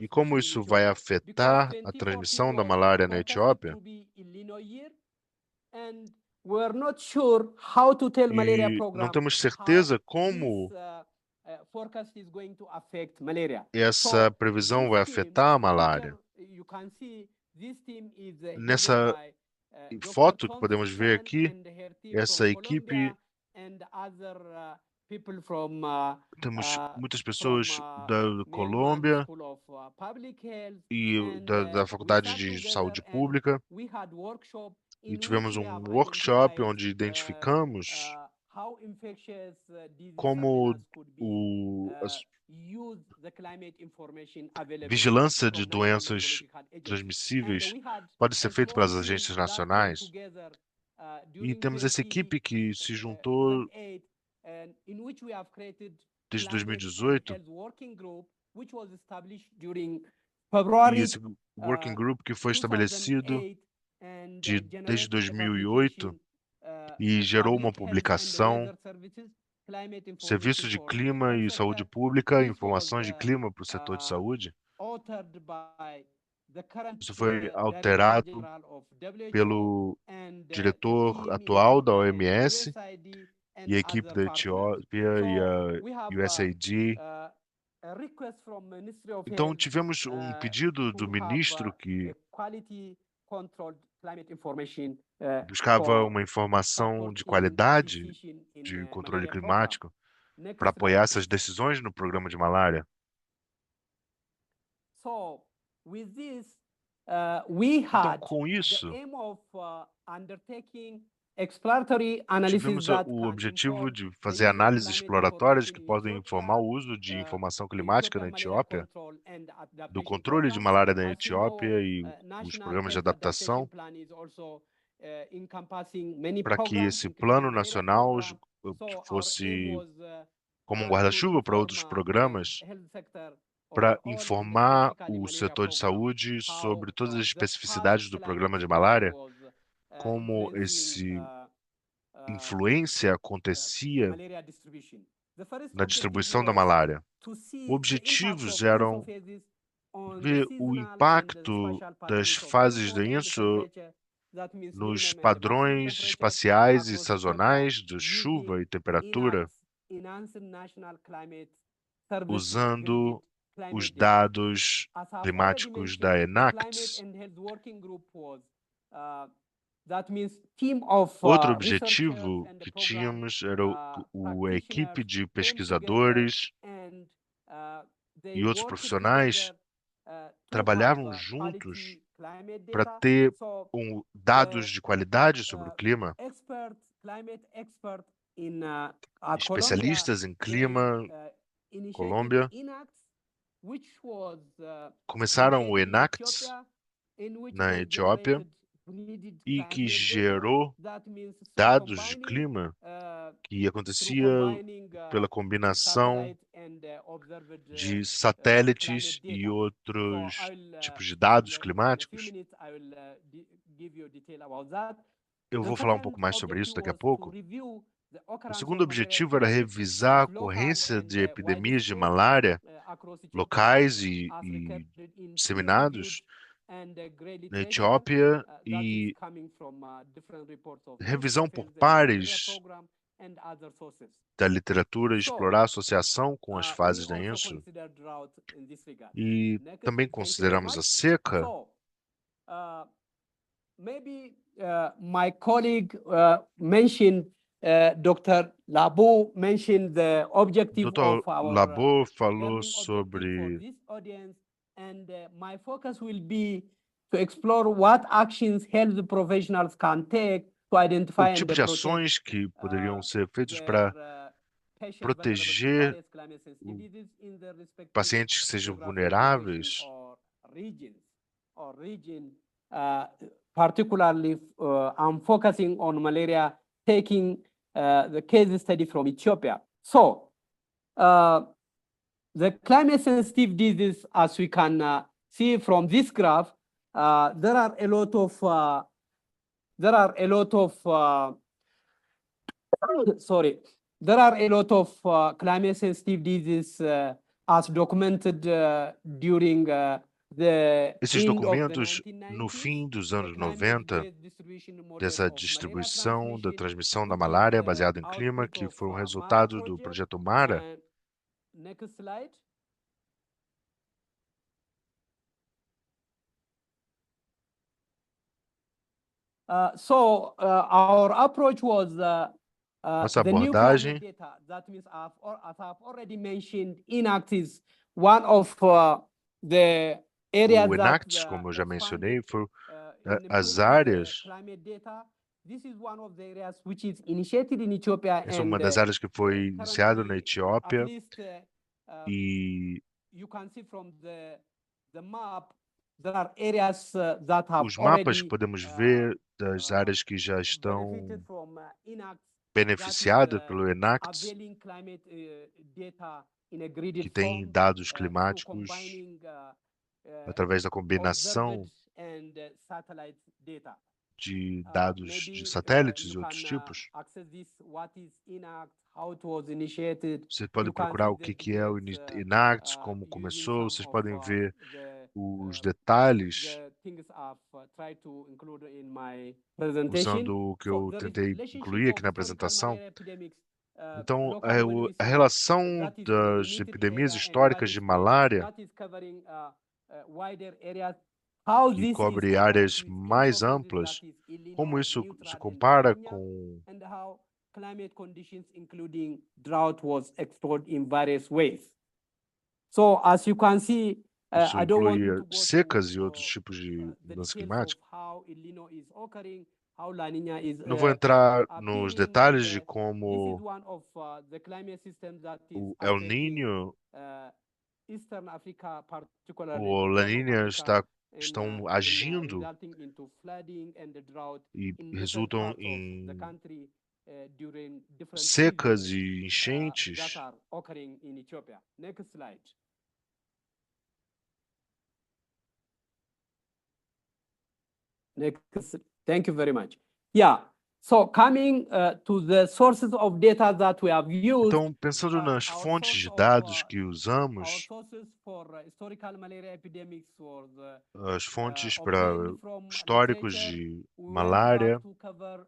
e como isso vai afetar a transmissão da malária na Etiópia. E não temos certeza como essa previsão vai afetar a malária. Nessa foto que podemos ver aqui, essa equipe, temos muitas pessoas da Colômbia e da Faculdade de Saúde Pública, e tivemos um workshop onde identificamos como a vigilância de doenças transmissíveis pode ser feita pelas agências nacionais. E temos essa equipe que se juntou desde 2018, e esse working group que foi estabelecido desde 2008 e gerou uma publicação, Serviço de Clima e Saúde Pública, Informações de Clima para o Setor de Saúde. Isso foi alterado pelo diretor atual da OMS e a equipe da Etiópia e a USAID. Então, tivemos um pedido do ministro que buscava uma informação de qualidade de controle climático para apoiar essas decisões no programa de malária. Então, com isso, exploratory analysis Tivemos that o can objetivo inform de the fazer use of análises climate exploratórias que information in podem informar o Ethiopia, uso de informação the climática na Ethiopian Malaria Etiópia, Control and do Adaptation controle de Program. malária na As you know, Etiópia e os National programas de Health Adaptation adaptação, Plan is also encompassing many para que programs, esse including plano malaria nacional program. So our aim fosse was como um to guarda-chuva para inform outros programas, the health sector para overall, informar specifically o malaria setor de program, saúde how sobre todas as the especificidades past do climate programa de change malária, was como influencing esse influência acontecia malaria distribution. The first na objective distribuição da was malária. to see the Objetivos impact of eram isophages on the ver o seasonal and the impacto spatial das patterns of fases de rainfall and INSO temperature, that means nos minimum and maximum padrões temperature espaciais e across sazonais Ethiopia, de chuva using e temperatura, enhanced national climate service usando climate os data. dados As I've already climáticos da mentioned, the Climate ENACTS. and Health Working Group was that means team of Outro researchers objetivo and the que program tínhamos era a equipe practitioners de came together pesquisadores and e they outros worked profissionais together to trabalhavam have juntos quality climate para data. ter So dados the de qualidade sobre o clima. climate expert in Colombia, Especialistas em they clima, initiated Colômbia, ENACTS, which was começaram o initiated in ENACTS Ethiopia, in which na was Etiópia generated needed e que climate data. gerou That means dados de combining clima que through acontecia combining pela combinação satellite and observed de climate satélites e data. So outros I'll tipos de dados in a few climáticos. minutes I will give you detail about that. Eu The vou falar um second pouco mais sobre isso objective daqui a was to pouco. review the O occurrence segundo of malaria objetivo era epidemics, revisar a both local ocorrência and de epidemias de widespread malária across Ethiopia, locais e as recorded in disseminados and great na literature Etiópia that e is coming from different reports of revisão UNICEF por and the malaria pares program and other sources. da literatura, So, explorar a associação com as we fases da also INSO consider drought in this regard. e Next, também thank you very consideramos a much. seca. So, maybe my colleague mentioned, Dr. Labo mentioned the objective Dr. of our Labo falou learning objective for sobre this audience, and my focus will be to explore what actions health professionals can take to identify o and tipo de protect ações que poderiam ser feitas their para patient proteger vulnerable to various climate sensitivities in their respective pacientes que sejam geographic location vulneráveis. or region. Particularly, I'm focusing on malaria, taking the case study from Ethiopia. So, the climate sensitive diseases, as we can see from this graph, there are a lot of climate sensitive diseases as documented during the Esses end of the documentos, no 1990s. fim dos anos 90, dessa distribuição da transmissão da malária baseada em clima, que foi um resultado do projeto MARA. Next slide. So our approach was Nossa the new climate abordagem, data. That means, as I've already mentioned, ENACT is one of the areas o that ENACTS, como eu já mencionei, expanded, foi in as improving the áreas. climate data. This is one of the areas which is initiated in Ethiopia, Essa é uma and das áreas que foi iniciada na currently, Etiópia at least, e you can see from the map, there are areas that have os mapas already que podemos ver das áreas que já estão benefited from ENACT, beneficiadas pelo ENACTS, availing climate data in a gridded que tem form, dados through climáticos combining através da combinação observed and satellite data. de dados de Maybe satélites e you outros can tipos. access this, what is ENACT, how it was initiated. Vocês podem You can procurar see o the que é o details, ENACTS, como using começou. some Vocês of podem ver the os detalhes the things I've tried to include in my presentation. usando o que So eu the tentei relationship incluir aqui of na historical apresentação. malaria epidemics, Então, local, when we a say relação that is das limited epidemias area and históricas de widespread, malária, that is covering wider areas. How que this is cobre compared áreas with mais insophages, amplas, that is El Niño como or isso se neutral and compara La Niña, com and how climate conditions, including drought, was explored in various ways. So, as you can see, isso I don't want inclui to go secas to e outros tipos de the mudança details of climática. how El Niño is occurring, how La Nina is Não vou entrar nos appearing in detalhes de this is como one of the climate systems that is o El affecting Niño, Eastern Africa, particularly o the La Horn of Niña Africa, estão and agindo resulting into flooding and drought e in different resultam parts of the em country during different secas seasons e that enchentes. are occurring in Ethiopia. Next slide. Next, thank you very much. Yeah, so coming to the sources of data that we have used, Então, pensando nas our fontes source de of, dados que our usamos, sources for historical malaria epidemics was as fontes para obtained from históricos literature. de We went malária back to cover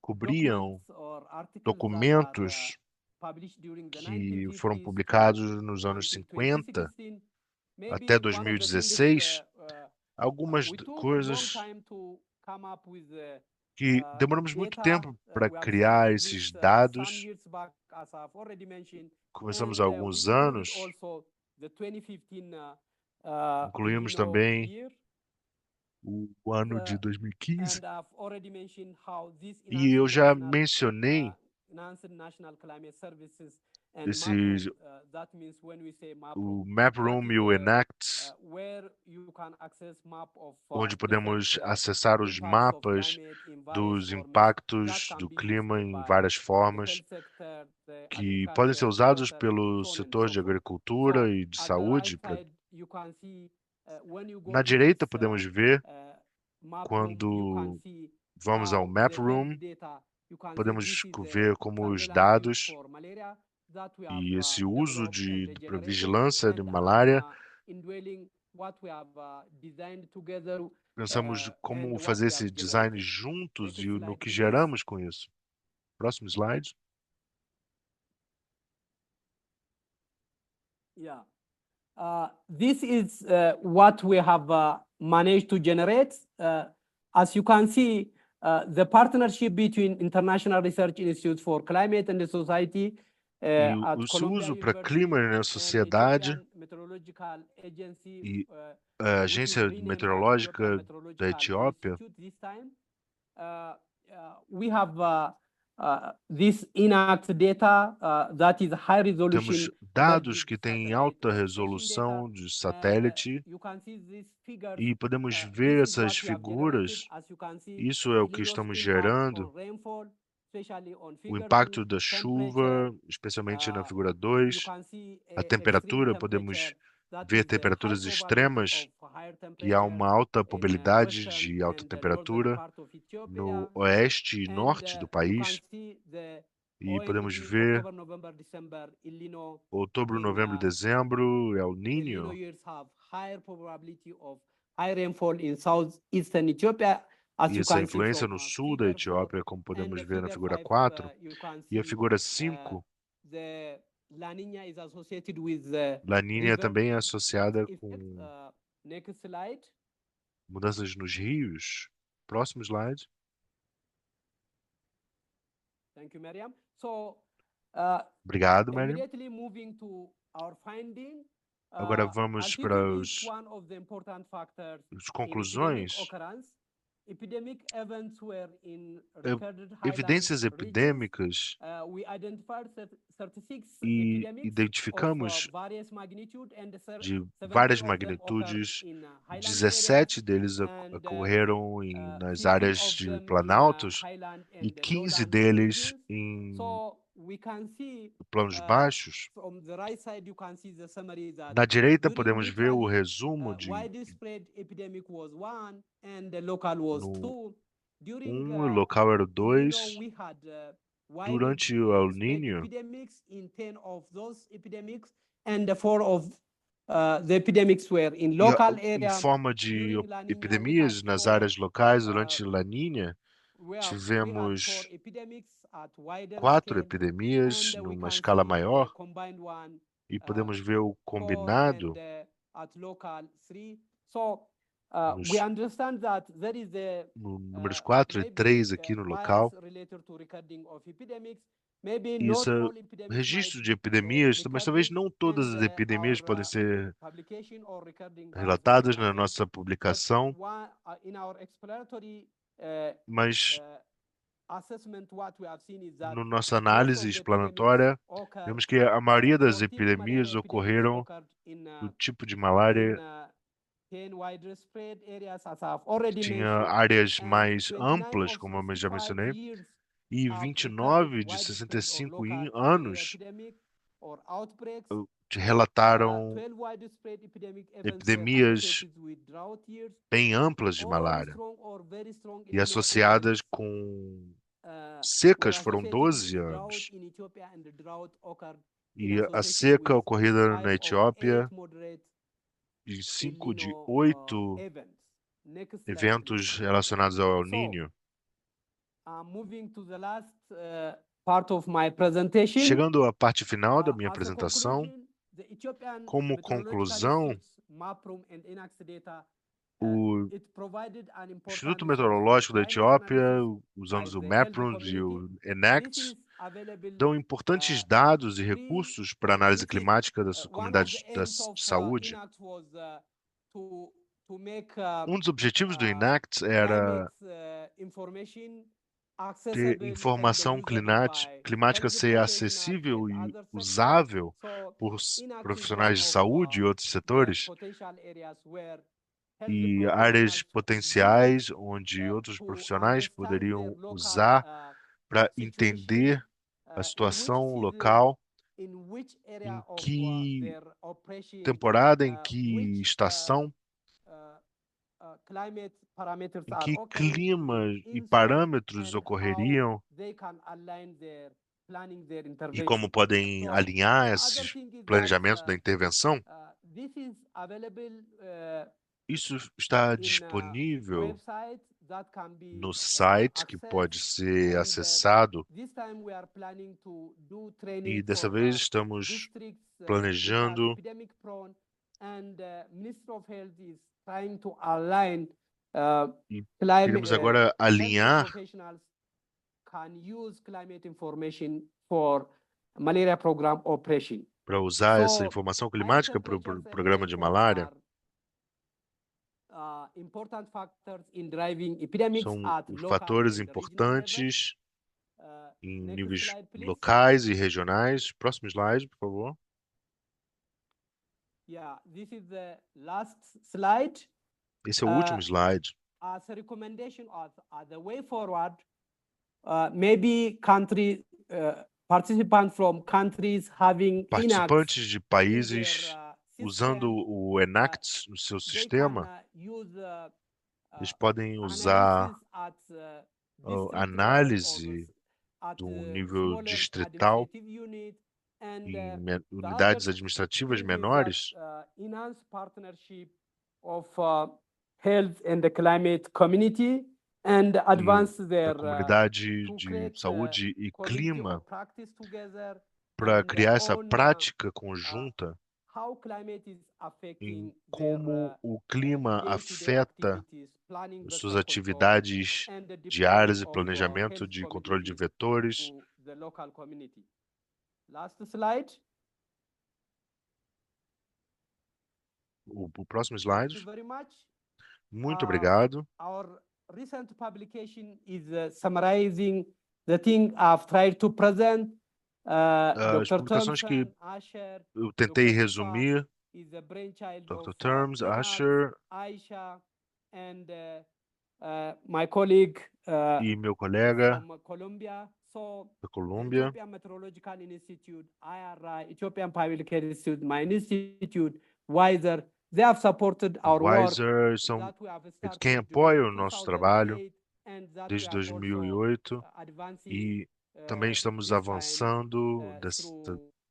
cobriam documents or articles that documentos are published during the que foram 1950s publicados to nos anos until 50 2016. até Maybe one of the things 2016, algumas we took a long coisas time to come up with que demoramos muito data. tempo para We have criar started esses this some dados. years back, as I've already mentioned, Começamos and há we alguns included anos, also the 2015 incluímos El Niño também year, o ano de 2015. and I've already mentioned how this E eu enhanced já national, mencionei enhanced national climate services and esses, MapRoom, that means when we say o MapRoom, MapRoom e o Enact, where you can access map of onde different podemos acessar os impacts of mapas climate in various dos forms that impactos can do be clima used em by várias the formas, health sector, the que podem ser agriculture usados sector, pelo so on and setor so de forth. agricultura So e de at the saúde. right side, you can see, when you go Na to direita this, podemos ver, MapRoom, you can quando see vamos ao how the health MapRoom, data, you can see podemos this is ver como os surveillance dados for malaria that we have e esse uso developed and para generated, vigilância de and malária. indwelling what we have designed together, Pensamos como and what fazer we esse have design generated. juntos Next e no slide, que please. geramos com isso. Próximo slide. Yeah. This is what we have managed to generate. As you can see, the partnership between International Research Institute for Climate and Society E at o seu Columbia uso para University clima na and sociedade Ethiopian Meteorological Agency, e which a is Agência renamed as Ethiopian Meteorológica da Meteorological Etiópia, Institute this time. We have this INACT data that is high resolution temos dados emerging que têm satellite alta station data, resolução de and satélite you can see these figures. e podemos This ver is essas what we have generated. figuras. As you can see, Isso é o El que Niño's estamos impact gerando. on rainfall, especially on O figure impacto 2, da temperature. chuva, especialmente na figura You 2. can see A extreme temperatura, temperature podemos that ver is a high temperaturas probability extremas of higher e há temperature uma alta in probabilidade western de alta and the northern temperatura part of Ethiopia, no oeste e and norte do you can país. see the E podemos OND ver October, November, December, El Niño outubro, in novembro e dezembro, El El Niño Niño. years have higher probability of high rainfall in southeastern Ethiopia, as E you essa can see influência from no sul da figure 4, Etiópia, como and podemos the ver na figure figura 5, 4. you can E a see figura 5, the La Niña is associated with La Niña também é associada effects. com Next slide. mudanças nos rios. Próximo slide. Thank you, Miriam. So, Obrigado, Mary. immediately moving to our finding, Agora vamos para altitude is one of the important factors as in epidemic conclusões. occurrence. Epidemic events were in recorded highlands Evidências regions. epidêmicas We identified 36 e epidemics identificamos of various magnitude, and de 70 várias of them occurred magnitudes. in highland 17 deles and, ocorreram nas 15 áreas of de them in planaltos highland e and 15 lowland deles regions. em So we can see planos baixos. from the right side you can see the summary that Na direita during podemos ver o literally, resumo de widespread epidemic was 1 and the local was no 2. During o local era o El Niño, 2. we had Durante o El widespread Niño, epidemics in 10 of those epidemics, and 4 of the epidemics were in local em area. forma de During La Niña, we epidemias had nas 4, áreas locais, durante La Niña, we had 4 tivemos epidemics at wider 4 scale, epidemias and we numa can escala see the maior combined one e podemos ver o 4 combinado and at local 3. So nos, we understand that there is a no números 4 e maybe 3 aqui no bias local. related to recording of epidemics. Maybe E not esse all epidemics registro might de epidemias, mas recorded, talvez não todas and as epidemias our podem ser publication or recording bias relatadas was na assessed. nossa But publicação. in our exploratory Mas assessment, what we have seen is that na nossa most análise of the explanatória, epidemics occur, vemos que a maioria das 14 malaria epidemias epidemics ocorreram occurred in do tipo de malária 10 widespread areas, as I've already que tinha mentioned, áreas and mais 29 amplas, of como eu já 65 mencionei, years e have 29 recorded de widespread or 65 local malaria anos epidemic or outbreaks. relataram 12 widespread epidemic events were epidemias associated with drought years, bem amplas de all malária strong or very strong e Elnino associadas events, com were secas foram associated 12 with drought anos. in Ethiopia, and the drought occurred in E a association seca with ocorrida 5 na of Etiópia, 8 moderate de 5 de Elnino 8 events. Next slide, eventos please. relacionados ao El So, Niño. Moving to the last part of my presentation. Chegando à parte final da minha As a apresentação, conclusion, the Ethiopian como Meteorological conclusão, Institute's MAPROM and ENACS data, o it provided an important Instituto resource for Meteorológico da climate Etiópia, analysis usando by o the health MAPROS e community. o This ENACTS, is available dão importantes dados e free. recursos para a análise This is climática das one of the comunidades aims of de saúde. ENACS was to make Dos objetivos do ENACTS era climate information ter accessible informação and usable by climática health ser professionals acessível and e other sectors. usável So, por ENACS is one profissionais de of saúde e outros the setores, potential areas where health e áreas professionals could potenciais use onde outros to profissionais understand their poderiam local usar para situation, entender a in which situação season, local, in which area em of que their operation, temporada, em which que estação, climate parameters em are que occurring clima e inside, parâmetros and ocorreriam how they can align their planning their e como intervention. podem So, alinhar the other esses thing is that planejamentos da intervenção. this is available Isso está in disponível website that can be no site que pode accessed, ser and acessado, this time we are planning to do e training dessa for vez estamos districts which are planejando epidemic prone, and Ministry of Health is trying to align e climate queremos agora alinhar professionals can use climate information for malaria program operation. para usar essa So, informação higher climática para o temperatures and programa de rainfalls malária. are important factors in driving epidemics São at os local fatores and regional level. importantes em Next níveis slide, please. locais e regionais. Próximo slide, por favor. Yeah, this is the last slide. Esse é o último slide. As a recommendation as the way forward, maybe participants from countries having Participantes de in their países usando system, o ENACTS no seu they sistema, can use eles podem usar analysis at a district level análise or at do the nível smaller distrital administrative unit, and em the unidades other administrativas thing is that, menores, enhance partnership of health and the climate community, and advance da their comunidade to de create saúde e quality clima, of practice together, para and criar essa on prática conjunta how climate is em affecting como their o clima day-to-day afeta activities, planning suas vector control, atividades and the diárias deployment e of planejamento health de controle de communities vetores. to the local community. Last slide. O próximo Thank slide. you very much. Muito obrigado. Our recent publication is summarizing the thing I've tried to present. As Dr. publicações que Thompson, Asher, eu tentei Dr. Tufa resumir, is the brainchild Dr. of Terms, ENACS, Asher Aisha, and my colleague e meu colega from Colombia. So da the Colômbia, Ethiopian Meteorological Institute, IRI, Ethiopian Public Health Institute, my institute, WISER, they have supported our work Wiser, são that we have quem started apoia during o nosso trabalho 2008, and that we desde are also 2008 advancing e também estamos this time avançando through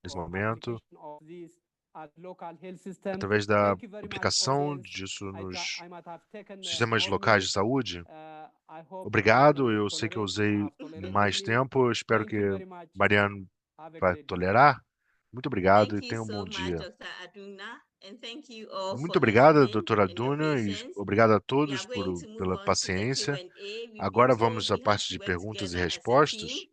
nesse momento application of this at local health system. através da Thank you very much, aplicação audience. disso nos I might have taken sistemas more locais minutes. de saúde. I hope Obrigado, Marianne eu will sei que eu tolerate, usei have tolerated mais me. tempo, eu espero Thank you que very much. Mariane Have a vai great day. tolerar. Muito obrigado Thank e you tenha um so bom much, dia. Dr. Aduna, and thank you all Muito for obrigada, listening doutora and your Duna, e patience. obrigado a We are todos going to move pela on to the paciência. Q&A. We've Agora been told vamos à we have parte to de work perguntas e together as a respostas. team,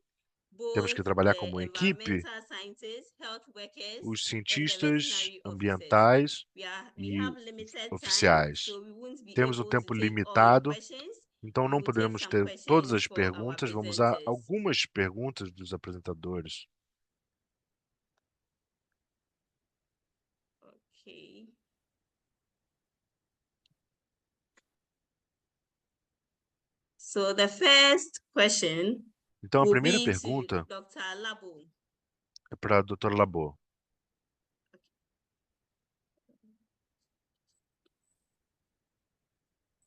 Temos que both trabalhar the como equipe, environmental scientists, health workers, os and the cientistas veterinary officers. ambientais We e have limited time, oficiais. so we won't be Temos um able to tempo take all your limitado, questions. Então não We'll take poderemos some ter todas questions as for our perguntas, vamos usar presenters. algumas perguntas dos apresentadores. Okay. So the first question Então a will primeira be to pergunta Dr. Labo. é para a doutora Labor.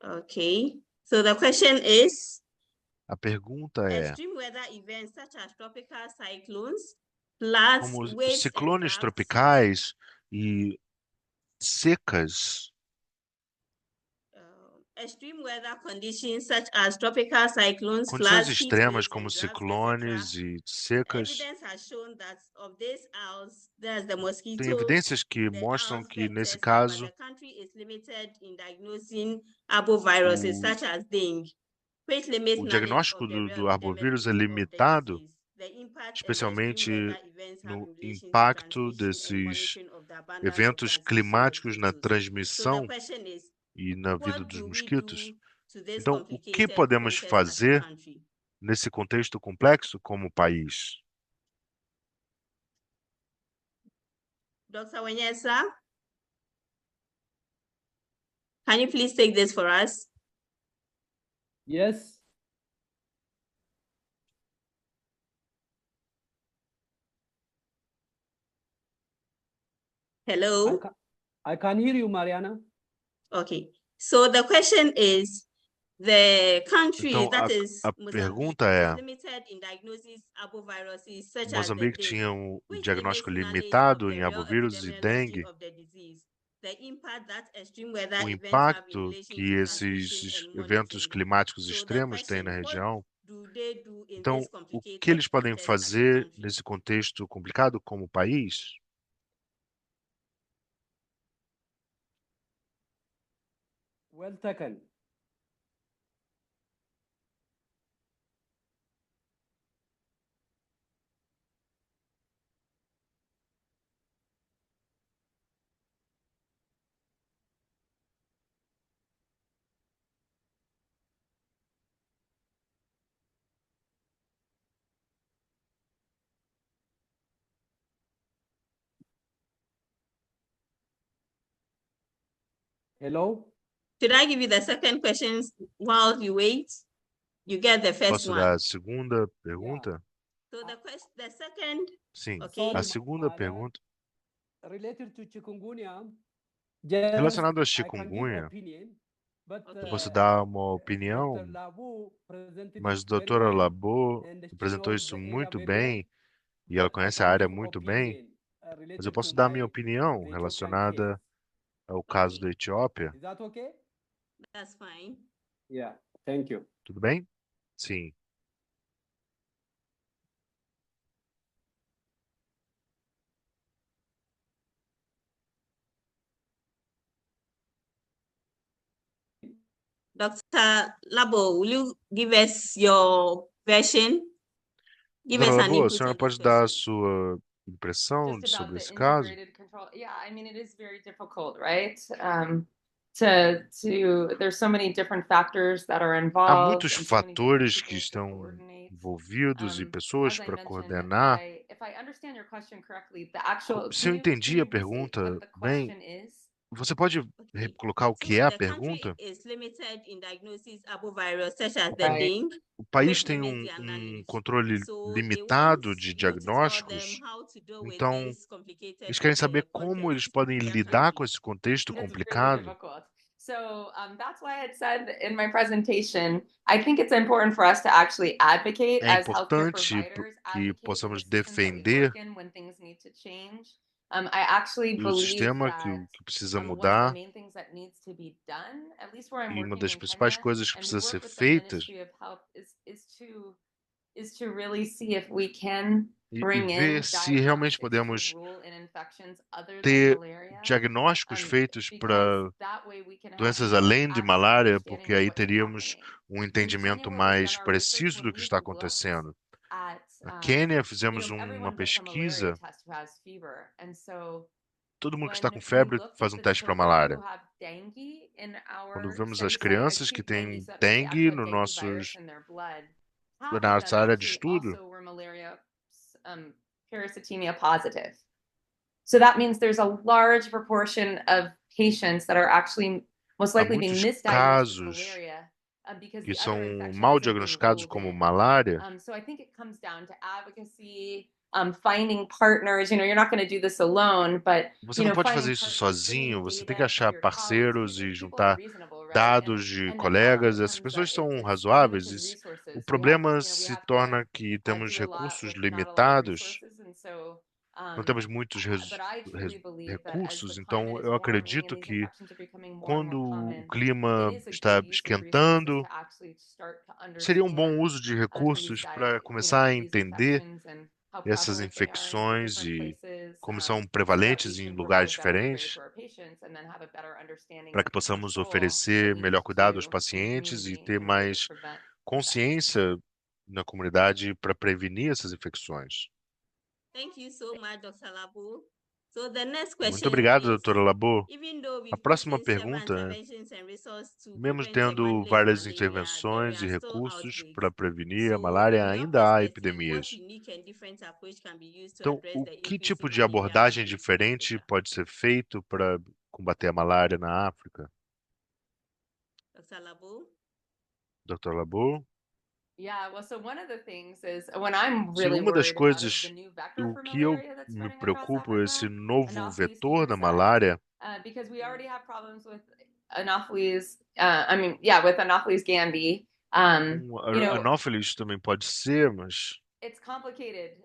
Okay. So the question is, A pergunta é: extreme weather events such as tropical cyclones, floods, como os waves, and ciclones droughts, tropicais e secas, extreme weather conditions such as tropical cyclones, condições floods, heat extremas waves, como and droughts, ciclones etc. e secas, Evidence has shown that of these owls, there's the tem mosquito, evidências que the mostram owls que, nesse vectors, but the caso, country is limited in diagnosing arboviruses o, such as dengue, which limits o knowledge diagnóstico of the do real arbovírus é epidemic of the limitado, disease. The impact and the extreme especialmente weather events have no in relation to impacto transmission and desses monitoring of the abundance of eventos disease climáticos na mosquitoes. So the transmissão question is, e na vida what dos do we mosquitos. do to this Então, o que complicated podemos process as a fazer country? nesse contexto complexo como país? Dr. Wanyesa, can you please take this for us? Yes. Hello? I can hear you, Mariana. Okay. So the question is, the country Então, that is a Mozambique pergunta is é: limited in diagnosis arboviruses such as the Moçambique dengue, tinha um which limits diagnóstico knowledge of limitado the em real arbovírus e epidemiology dengue. of the disease. The impact that extreme weather O events have in impacto relation que to transmission esses and eventos monitoring. climáticos So the extremos têm na question, what região. do they do in Então, this o que eles complicated podem process as a fazer country? nesse contexto complicado como país? Well taken. Hello? Should I give you the second question while you wait? You get the first Posso dar one. a segunda pergunta? So the second, Sim. okay. A segunda pergunta, Related to chikungunya, relacionado a I can give chikungunya, opinion, but eu posso dar uma Dr. opinião, Labu presented mas it a very doutora well, Labo and she apresentou knows isso the area muito very well. bem e ela But I conhece a can área give muito bem, opinion mas eu related posso to dar a minha my opinião the Ethiopian relacionada case. ao caso Okay. da Etiópia. Is that okay? That's fine. Yeah, thank you. Tudo bem? Sim. Dr. Labo, will you give us your version? Give us Doutora an Labo, a input senhora on this pode dar a question. sua impressão Just about sobre the esse caso? integrated control. Yeah, I mean, it is very difficult, right? There's so many different factors that are Há involved muitos and so many different fatores que people to estão coordinate. envolvidos e pessoas As I para mentioned, coordenar. if I understand your question correctly, the actual, Se eu entendi a can you restate pergunta what the bem, question is? você pode Okay. colocar o So que é a the country pergunta? is limited in diagnosis arbovirus such as O, the con- Right. dengue, o país which tem limits their um knowledge. controle So they want limitado de you to tell them diagnósticos, how to deal with então this complicated eles querem saber como eles context podem in their lidar com country. esse contexto It's really complicado. difficult. So that's why I had said in my presentation, I think it's important for us to actually advocate É as healthcare importante providers, que advocate for possamos the systems that we defender work in when things need to change. I actually o believe sistema that que precisa one of the mudar, main things that needs to be done, at least where I'm e uma working das in principais Kenya, coisas que and we precisa ser work with the feitas Ministry of Health, is to really see if we can e bring in ver se realmente diagnostics to podemos rule in infections other than ter malaria. diagnósticos feitos Because para that way we can have doenças more além de accurate malária, understanding porque of aí what's teríamos happening. um In Kenya, entendimento where we've mais done our research, preciso when do que we've está looked acontecendo. at, Na Quênia, fizemos uma everyone gets a malaria pesquisa test who has fever, and so todo mundo que está com febre faz um teste para malária. Quando vemos as crianças que têm dengue no na nossa área de estudo, parasitemia positive. So that means there's a large proportion of patients that are actually most likely being muitos misdiagnosed with casos malaria because que the other são infection mal isn't being diagnosticados ruled como in. malária, So I think it comes down to advocacy, finding partners. You're not going to do this alone, but você não pode fazer finding isso partners, sozinho, bringing você tem que data to achar your colleagues. parceiros These e are people are juntar reasonable, right? dados de And the colegas. problem Essas becomes pessoas that são it's razoáveis. limited O resources. We problema have se to torna que temos do a lot recursos with not a lot of limitados, resources, and so não temos muitos but I truly believe that as recursos, the então climate is eu warming and acredito these que infections are becoming more and quando more o common, clima it is a está good use of resources esquentando, to actually start to seria um bom understand uso de recursos para these começar a entender infections and how essas prevalent they are in infecções different e places, como são so that we prevalentes em can lugares provide better care diferentes, to our patients and then have a better understanding para of que the possamos control oferecer that we melhor need cuidado aos to in the pacientes e community ter in order to mais prevent infections. consciência na comunidade para prevenir essas infecções. Thank you so much, Dr. Labo. So the next Muito question obrigado, is, doutora Labo. even though we A put próxima in several pergunta é: interventions and resources to mesmo prevent or tendo manage várias malaria, intervenções e there are still recursos outbreaks. para prevenir a So, malária, in your ainda há perspective, epidemias. what unique and different approach can be used to Então, address o the que increase tipo in de malaria abordagem outbreaks in diferente Africa? pode ser feito para combater a malária na África? Dr. Labo? Dr. Labo? Yeah, well, so one of the things is when I'm Sim, really uma das worried about is the coisas, new vector o for que eu malaria that's me spreading across preocupo é esse Africa, novo Anopheles vetor da diversa, malária, because we already have problems with Anopheles. With Anopheles gandhi. Anófeles também pode ser, mas It's complicated.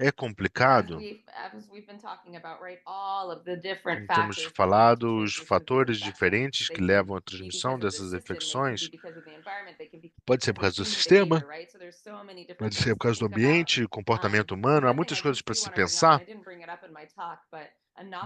é complicado. As we've been talking about, right? All of the different Como temos factors that lead to falado, os transmission of these fatores infections. diferentes They que can levam à be transmissão because of the dessas system, they can infecções, be because of the environment, they can be pode ser por because causa of do human sistema, behavior, right? So there's so many different pode ser things por to causa do think about. ambiente, comportamento But humano, há one thing muitas I coisas just para do se want to bring up, and pensar, I didn't bring it up in my talk, but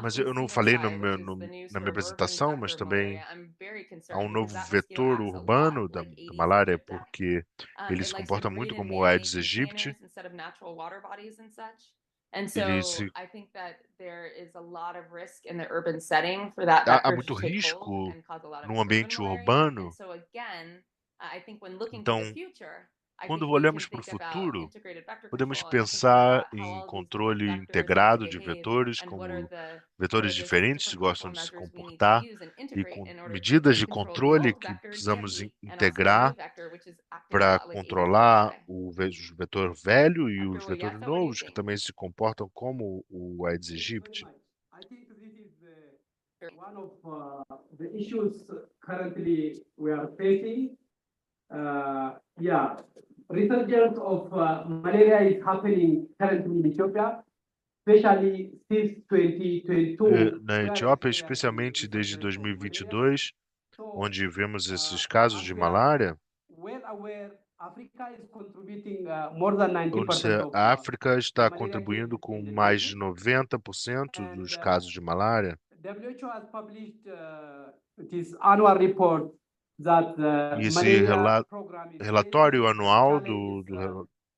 mas Anopheles eu não falei stephensi, which is the new na sort minha of urban apresentação, mas vector of também malaria, I'm very há um concerned because novo that mosquito vetor acts a lot urbano da like Aedes malária, aegypti. porque ele It se likes to comporta breed muito in como o man-made Aedes aegypti. containers instead of natural water bodies and such. And Ele so se... I think that there is a lot of risk in the urban setting for that há vector muito to take hold risco and cause a lot of no urban ambiente malaria. urbano. And so again, I think when looking to the Então, future, I quando think we can olhamos para o think about futuro, integrated vector podemos control and thinking pensar about how em all these different controle vectors need to integrado de behave vetores, and what como are vetores the diferentes que different gostam control de se measures we need to comportar use and e integrate com in order medidas de control the controle old que vector precisamos DMD and also the new integrar vector, which is acting a para lot like Aedes controlar aegypti. o vetor velho e Dr. os vetores Uyasa, what do you novos, que think? também se comportam como o Aedes Thank you very aegypti. much. I think this is one of the issues currently we are facing. Resurgence of malaria is happening currently in Ethiopia, especially since 2022. Na Etiópia, especialmente desde 2022, onde vemos esses casos de malária, Well aware, Africa is contributing more than onde 90% of a África está malaria contribuindo cases com in the mais region. de 90% dos casos de malária. WHO has published its annual report that E esse malaria program is relatório facing anual challenges do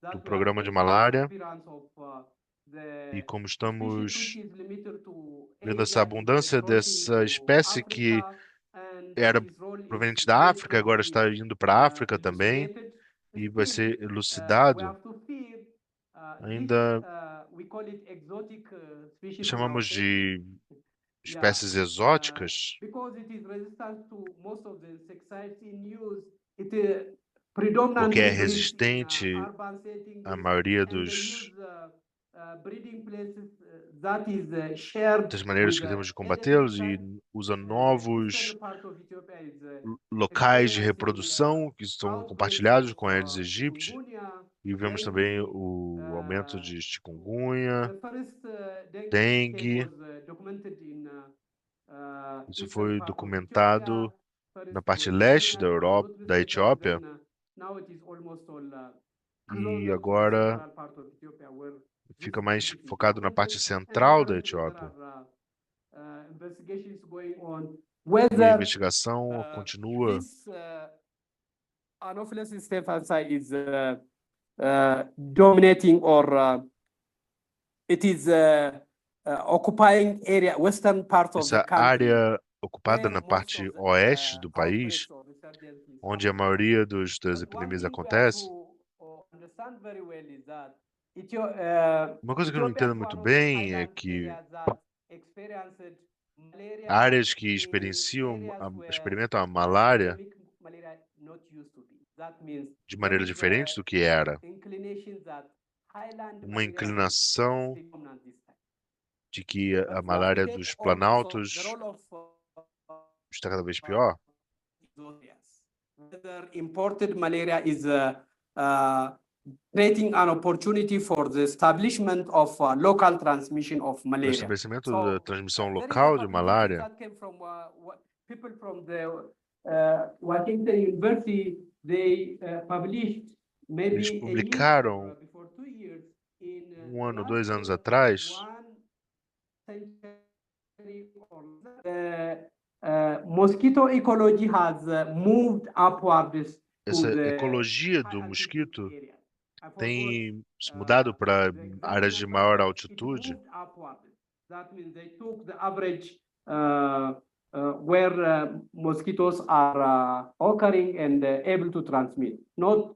that were programa de facing malária, appearance of e the como species estamos which is limited to vendo essa Asia is abundância crossing dessa to espécie que Africa, and era its role is proveniente da very África, agora está clearly indo para a África também, elucidated. e vai Still, ser we elucidado. have to fear this, Ainda we call it exotic species from our chamamos safety. de espécies exóticas, Because it is resistant to most of the insecticides in use, it porque predominantly é breeds in resistente urban settings, à maioria and they use breeding places that is shared das maneiras with que temos de other combatê-los, e insecticides. usa And novos eastern part of Ethiopia is locais de experiencing reprodução que estão outbreaks compartilhados of com Aedes aegypti, chikungunya, e vemos também dengue. o aumento de chikungunya, The first dengue case dengue. was documented in Isso eastern foi part of Ethiopia. documentado First na parte was leste da malaria, Europa, not da research, and Etiópia, then now it is almost all e closer to the agora central part of Ethiopia where this fica mais species is focado na parte documented. And central da currently there Etiópia. are investigations going on E a whether investigação continua. this Anopheles stephensi is dominating, or it is occupying area, western part of the essa country, área ocupada where na most parte of the, oeste do país, outbreaks or resurgences onde a happen. maioria das But one epidemias thing we have acontece. to understand very well is that Uma coisa que eu não Ethiopia entendo is muito one of the bem é highland que areas that experienced malaria áreas que in experienciam, areas where experimentam a malária endemic malaria not used to be. That means de there maneira is diferente do que era. inclination that highland Uma malaria inclinação is predominant this time. de que a But what we malária take dos also, planaltos the role of está cada vez pior. those areas. Whether imported malaria is creating an opportunity for the establishment of local transmission of O malaria. estabelecimento So, da transmissão there is a local de publication malária that came from people from the Washington University. They published maybe eles a year publicaram before 2 years in ano, last 2 anos atrás, one century or mosquito ecology has moved upwards to essa the ecologia high do altitude mosquito area. I forgot, tem se mudado para the exact áreas de number, maior but it altitude. moved upwards. That means they took the average where mosquitoes are occurring and able to transmit, not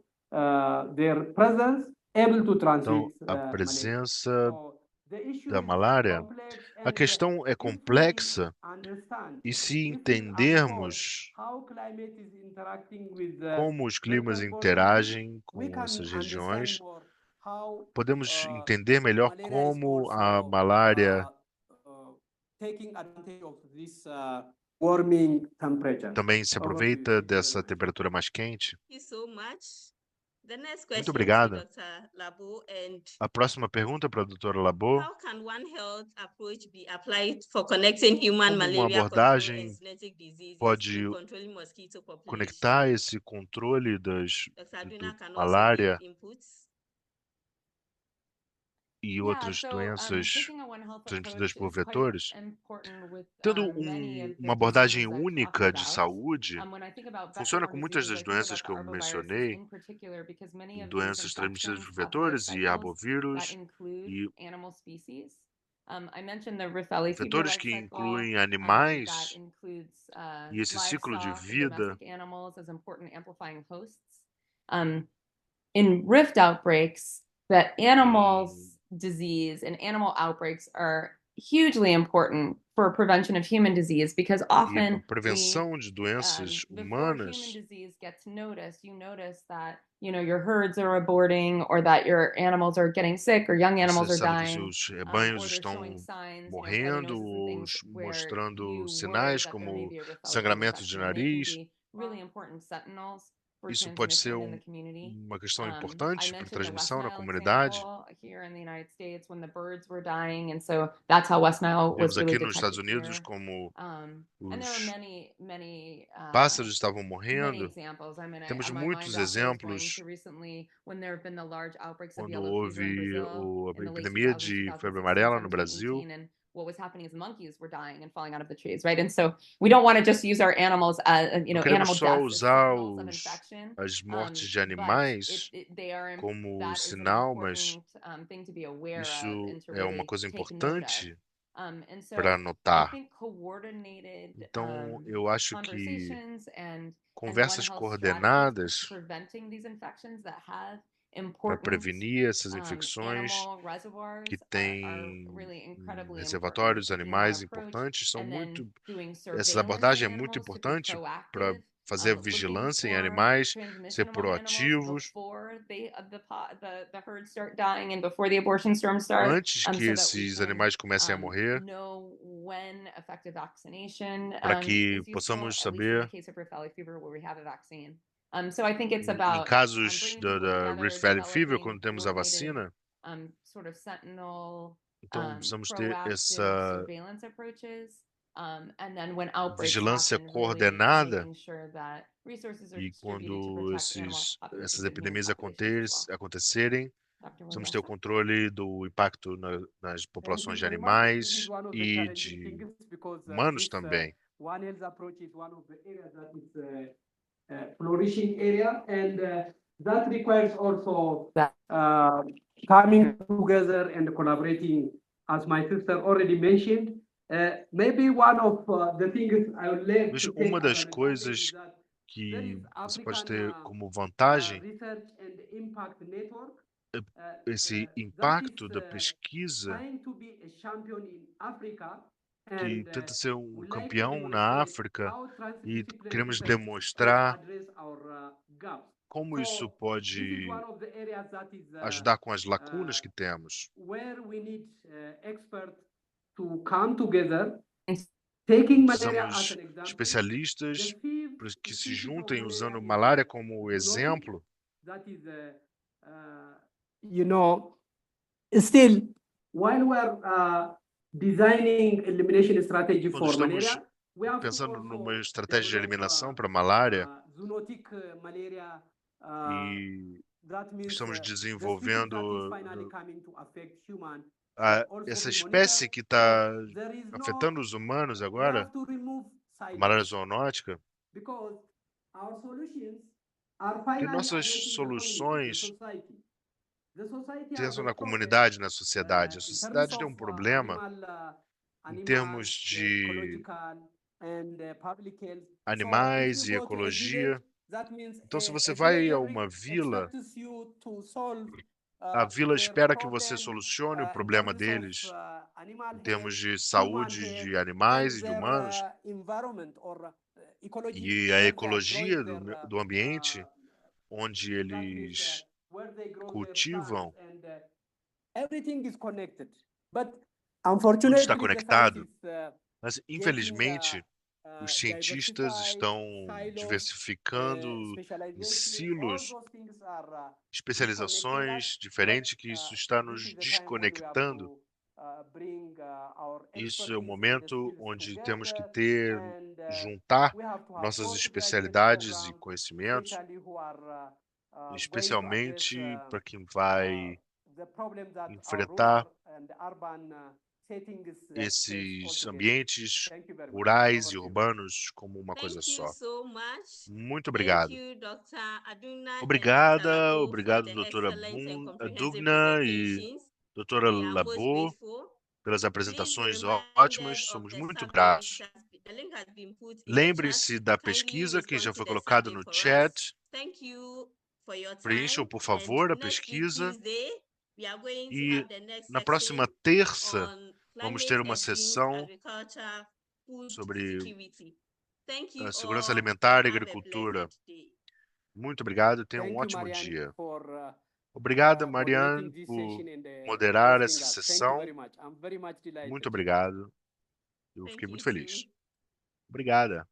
their presence able to transmit Então, a malaria. presença So the issue da is malária, complex, a and questão é if we complexa understand, e se if we absorb entendermos how climate is interacting with como os climas transportation, interagem we com can essas understand regiões, more how podemos entender melhor malaria is como a also malária taking advantage of this warming temperature. também se Over to you. aproveita Thank you very dessa much. temperatura mais quente. Thank you so much. The next Muito question to obrigada. Dr. Labo, and A próxima pergunta para a doutora Labo. how can One Health approach be applied for connecting human Como uma malaria control abordagem and genetic diseases pode to controlling mosquito population? conectar esse controle Dr. do Adrina can also malária give inputs. e Yeah, outras so doenças taking a One Health transmitidas approach por is quite vetores. important with Tendo many of the uma abordagem diseases I've única talked de about. saúde, When I think about funciona vector-borne com muitas diseases, das I think doenças about que eu the arboviruses mencionei, in particular, because many of these doenças transmitidas infections por have life vetores e cycles that arbovírus, include e animal species. I mentioned the Riffelli fever vetores life que cycle. incluem That animais, includes e esse ciclo de livestock and vida domestic animals as important amplifying hosts. In rift outbreaks, that animals disease and animal outbreaks are hugely important for prevention of human disease, because e a often prevenção de doenças before human humanas, disease gets noticed, you notice that your herds are aborting, or that your animals are getting sick, or young animals você are sabe que dying, seus or rebanhos they're estão showing signs, bloody morrendo, noses and things, where mostrando you worry sinais that there may como be a Riffelli fever sangramento de infection, and they can nariz. be really important sentinels for Isso pode ser transmission in the community. uma questão I importante para mentioned the West transmissão na Nile comunidade. example here in the United States when the birds were dying, and so that's how West Nile was Vimos really aqui nos Estados detected Unidos here. como And there are os many pássaros estavam many morrendo. examples. I mean, Temos my muitos mind also is going exemplos to recently when there have been the large outbreaks of quando yellow fever in houve Brazil a in the late epidemia 2000s, de 2016, febre amarela no 17, Brasil. 18, and what was happening is monkeys were dying and falling out of the trees, right? And so we don't want to just use our animals as Não queremos animal só deaths as usar signals of infection. as mortes de But animais they are como that is an sinal, mas important thing to be aware of isso and to é uma really coisa take note of. importante And so para I anotar. think coordinated Então, eu acho que conversations and conversas One Health coordenadas strategies for preventing these infections that have para important prevenir essas infecções animal reservoirs que are têm really incredibly reservatórios important. animais Doing that approach, importantes são and then muito. doing Essa surveillance abordagem in é muito animals to be importante para proactive, fazer looking vigilância em for animais, transmission ser among animals proativos before the herds start dying and before the abortion storms start, antes que so that we esses can animais comecem a morrer, know when effective vaccination para que is useful, possamos at least in the saber, case of Riffelli fever, where we have a vaccine. So I think it's em about casos bringing da people together, Rift Valley Fever, developing quando temos a coordinated, vacina, sort of sentinel, então precisamos ter proactive essa surveillance approaches. And then when outbreaks vigilância happen, really coordenada, making sure that resources are e distributed to quando protect animal populations essas and human epidemias populations as well. acontecerem, Dr. precisamos ter o Wardassa? controle do impacto nas Thank populações you de very much. This is animais one of the e challenging de things because humanos this também. One Health approach is one of the areas that is flourishing area, and that requires also coming together and collaborating as my sister already mentioned, maybe one of the things I would like Veja, to take uma as das an advantage coisas is that there que is você pode African ter como vantagem Research and Impact Network esse that is impacto da pesquisa trying to be a champion in Africa, que and tenta ser um would like to campeão na demonstrate África how e transdisciplinary queremos research demonstrar help address our gaps. como isso So this is pode one of the areas that is ajudar com as lacunas que temos. where we need experts to come together, Thanks. taking malaria as Precisamos an example. especialistas The fifth que se species of juntem malaria usando is malária como zoonotic. exemplo. That is, still, while we're designing elimination strategy Quando for estamos malaria, we have to pensando also numa estratégia de develop, eliminação para malária zoonotic malaria. e That means estamos the species desenvolvendo that is finally coming to affect human essa espécie que está there is afetando os humanos we agora, have to remove a silos, malária zoonótica, because our solutions are que finally nossas addressing the soluções community, the society. The society has pensam a na problem, comunidade, na sociedade. A in terms sociedade tem of um problema em termos de ecological and public health. animais So if e you go to a ecologia. village, that means Então, se você a vai a villager uma vila, expects you to solve a vila their espera que você problem, solucione o in problema terms of, deles animal em termos health, de human saúde health, de animais and e de their humanos. environment or ecology E a where they are ecologia growing their, do ambiente onde that means, eles where they grow their cultivam, plants, and everything is connected. But tudo unfortunately, está the conectado. scientists, Mas, getting, infelizmente, os cientistas diversified, estão silos, diversificando em specialization, all silos, those things are especializações diferentes, que isso está this nos is the time when we have desconectando. to, bring our Isso é o expertise and momento skills onde temos que together, ter, and juntar we have to have nossas postgraduate especialidades e programs, conhecimentos, especially who are going to especialmente address para quem vai the problem that our enfrentar rural and urban settings face esses altogether. ambientes Thank you very much. rurais Over e to you. urbanos como uma coisa Thank you só. so much. Muito Thank obrigado. you, Dr. Adugna and Dr. Obrigada, Labo, for obrigado, the doutora excellent and comprehensive Adugna e presentations. doutora We are most Labo grateful. pelas Please be apresentações reminded ótimas. of Somos the muito survey gratos. the link has been put in the chat. Lembre-se da Kindly pesquisa que já respond foi to the colocada survey no for chat. us. Thank you for your time. Preencham, por And favor, a next week, pesquisa. Tuesday, we are going to E have the next na session próxima terça, on vamos climate ter uma exchange, sessão agriculture, food sobre security. Thank you segurança all, alimentar e and have a agricultura. blessed day. Muito obrigado e tenha um Thank you, ótimo Marianne, dia. for Obrigada, moderating Marianne, this por session and moderar hosting essa us. Thank you sessão. very much. I'm very much delighted. Muito obrigado. Eu Thank fiquei you muito too. feliz. Obrigada.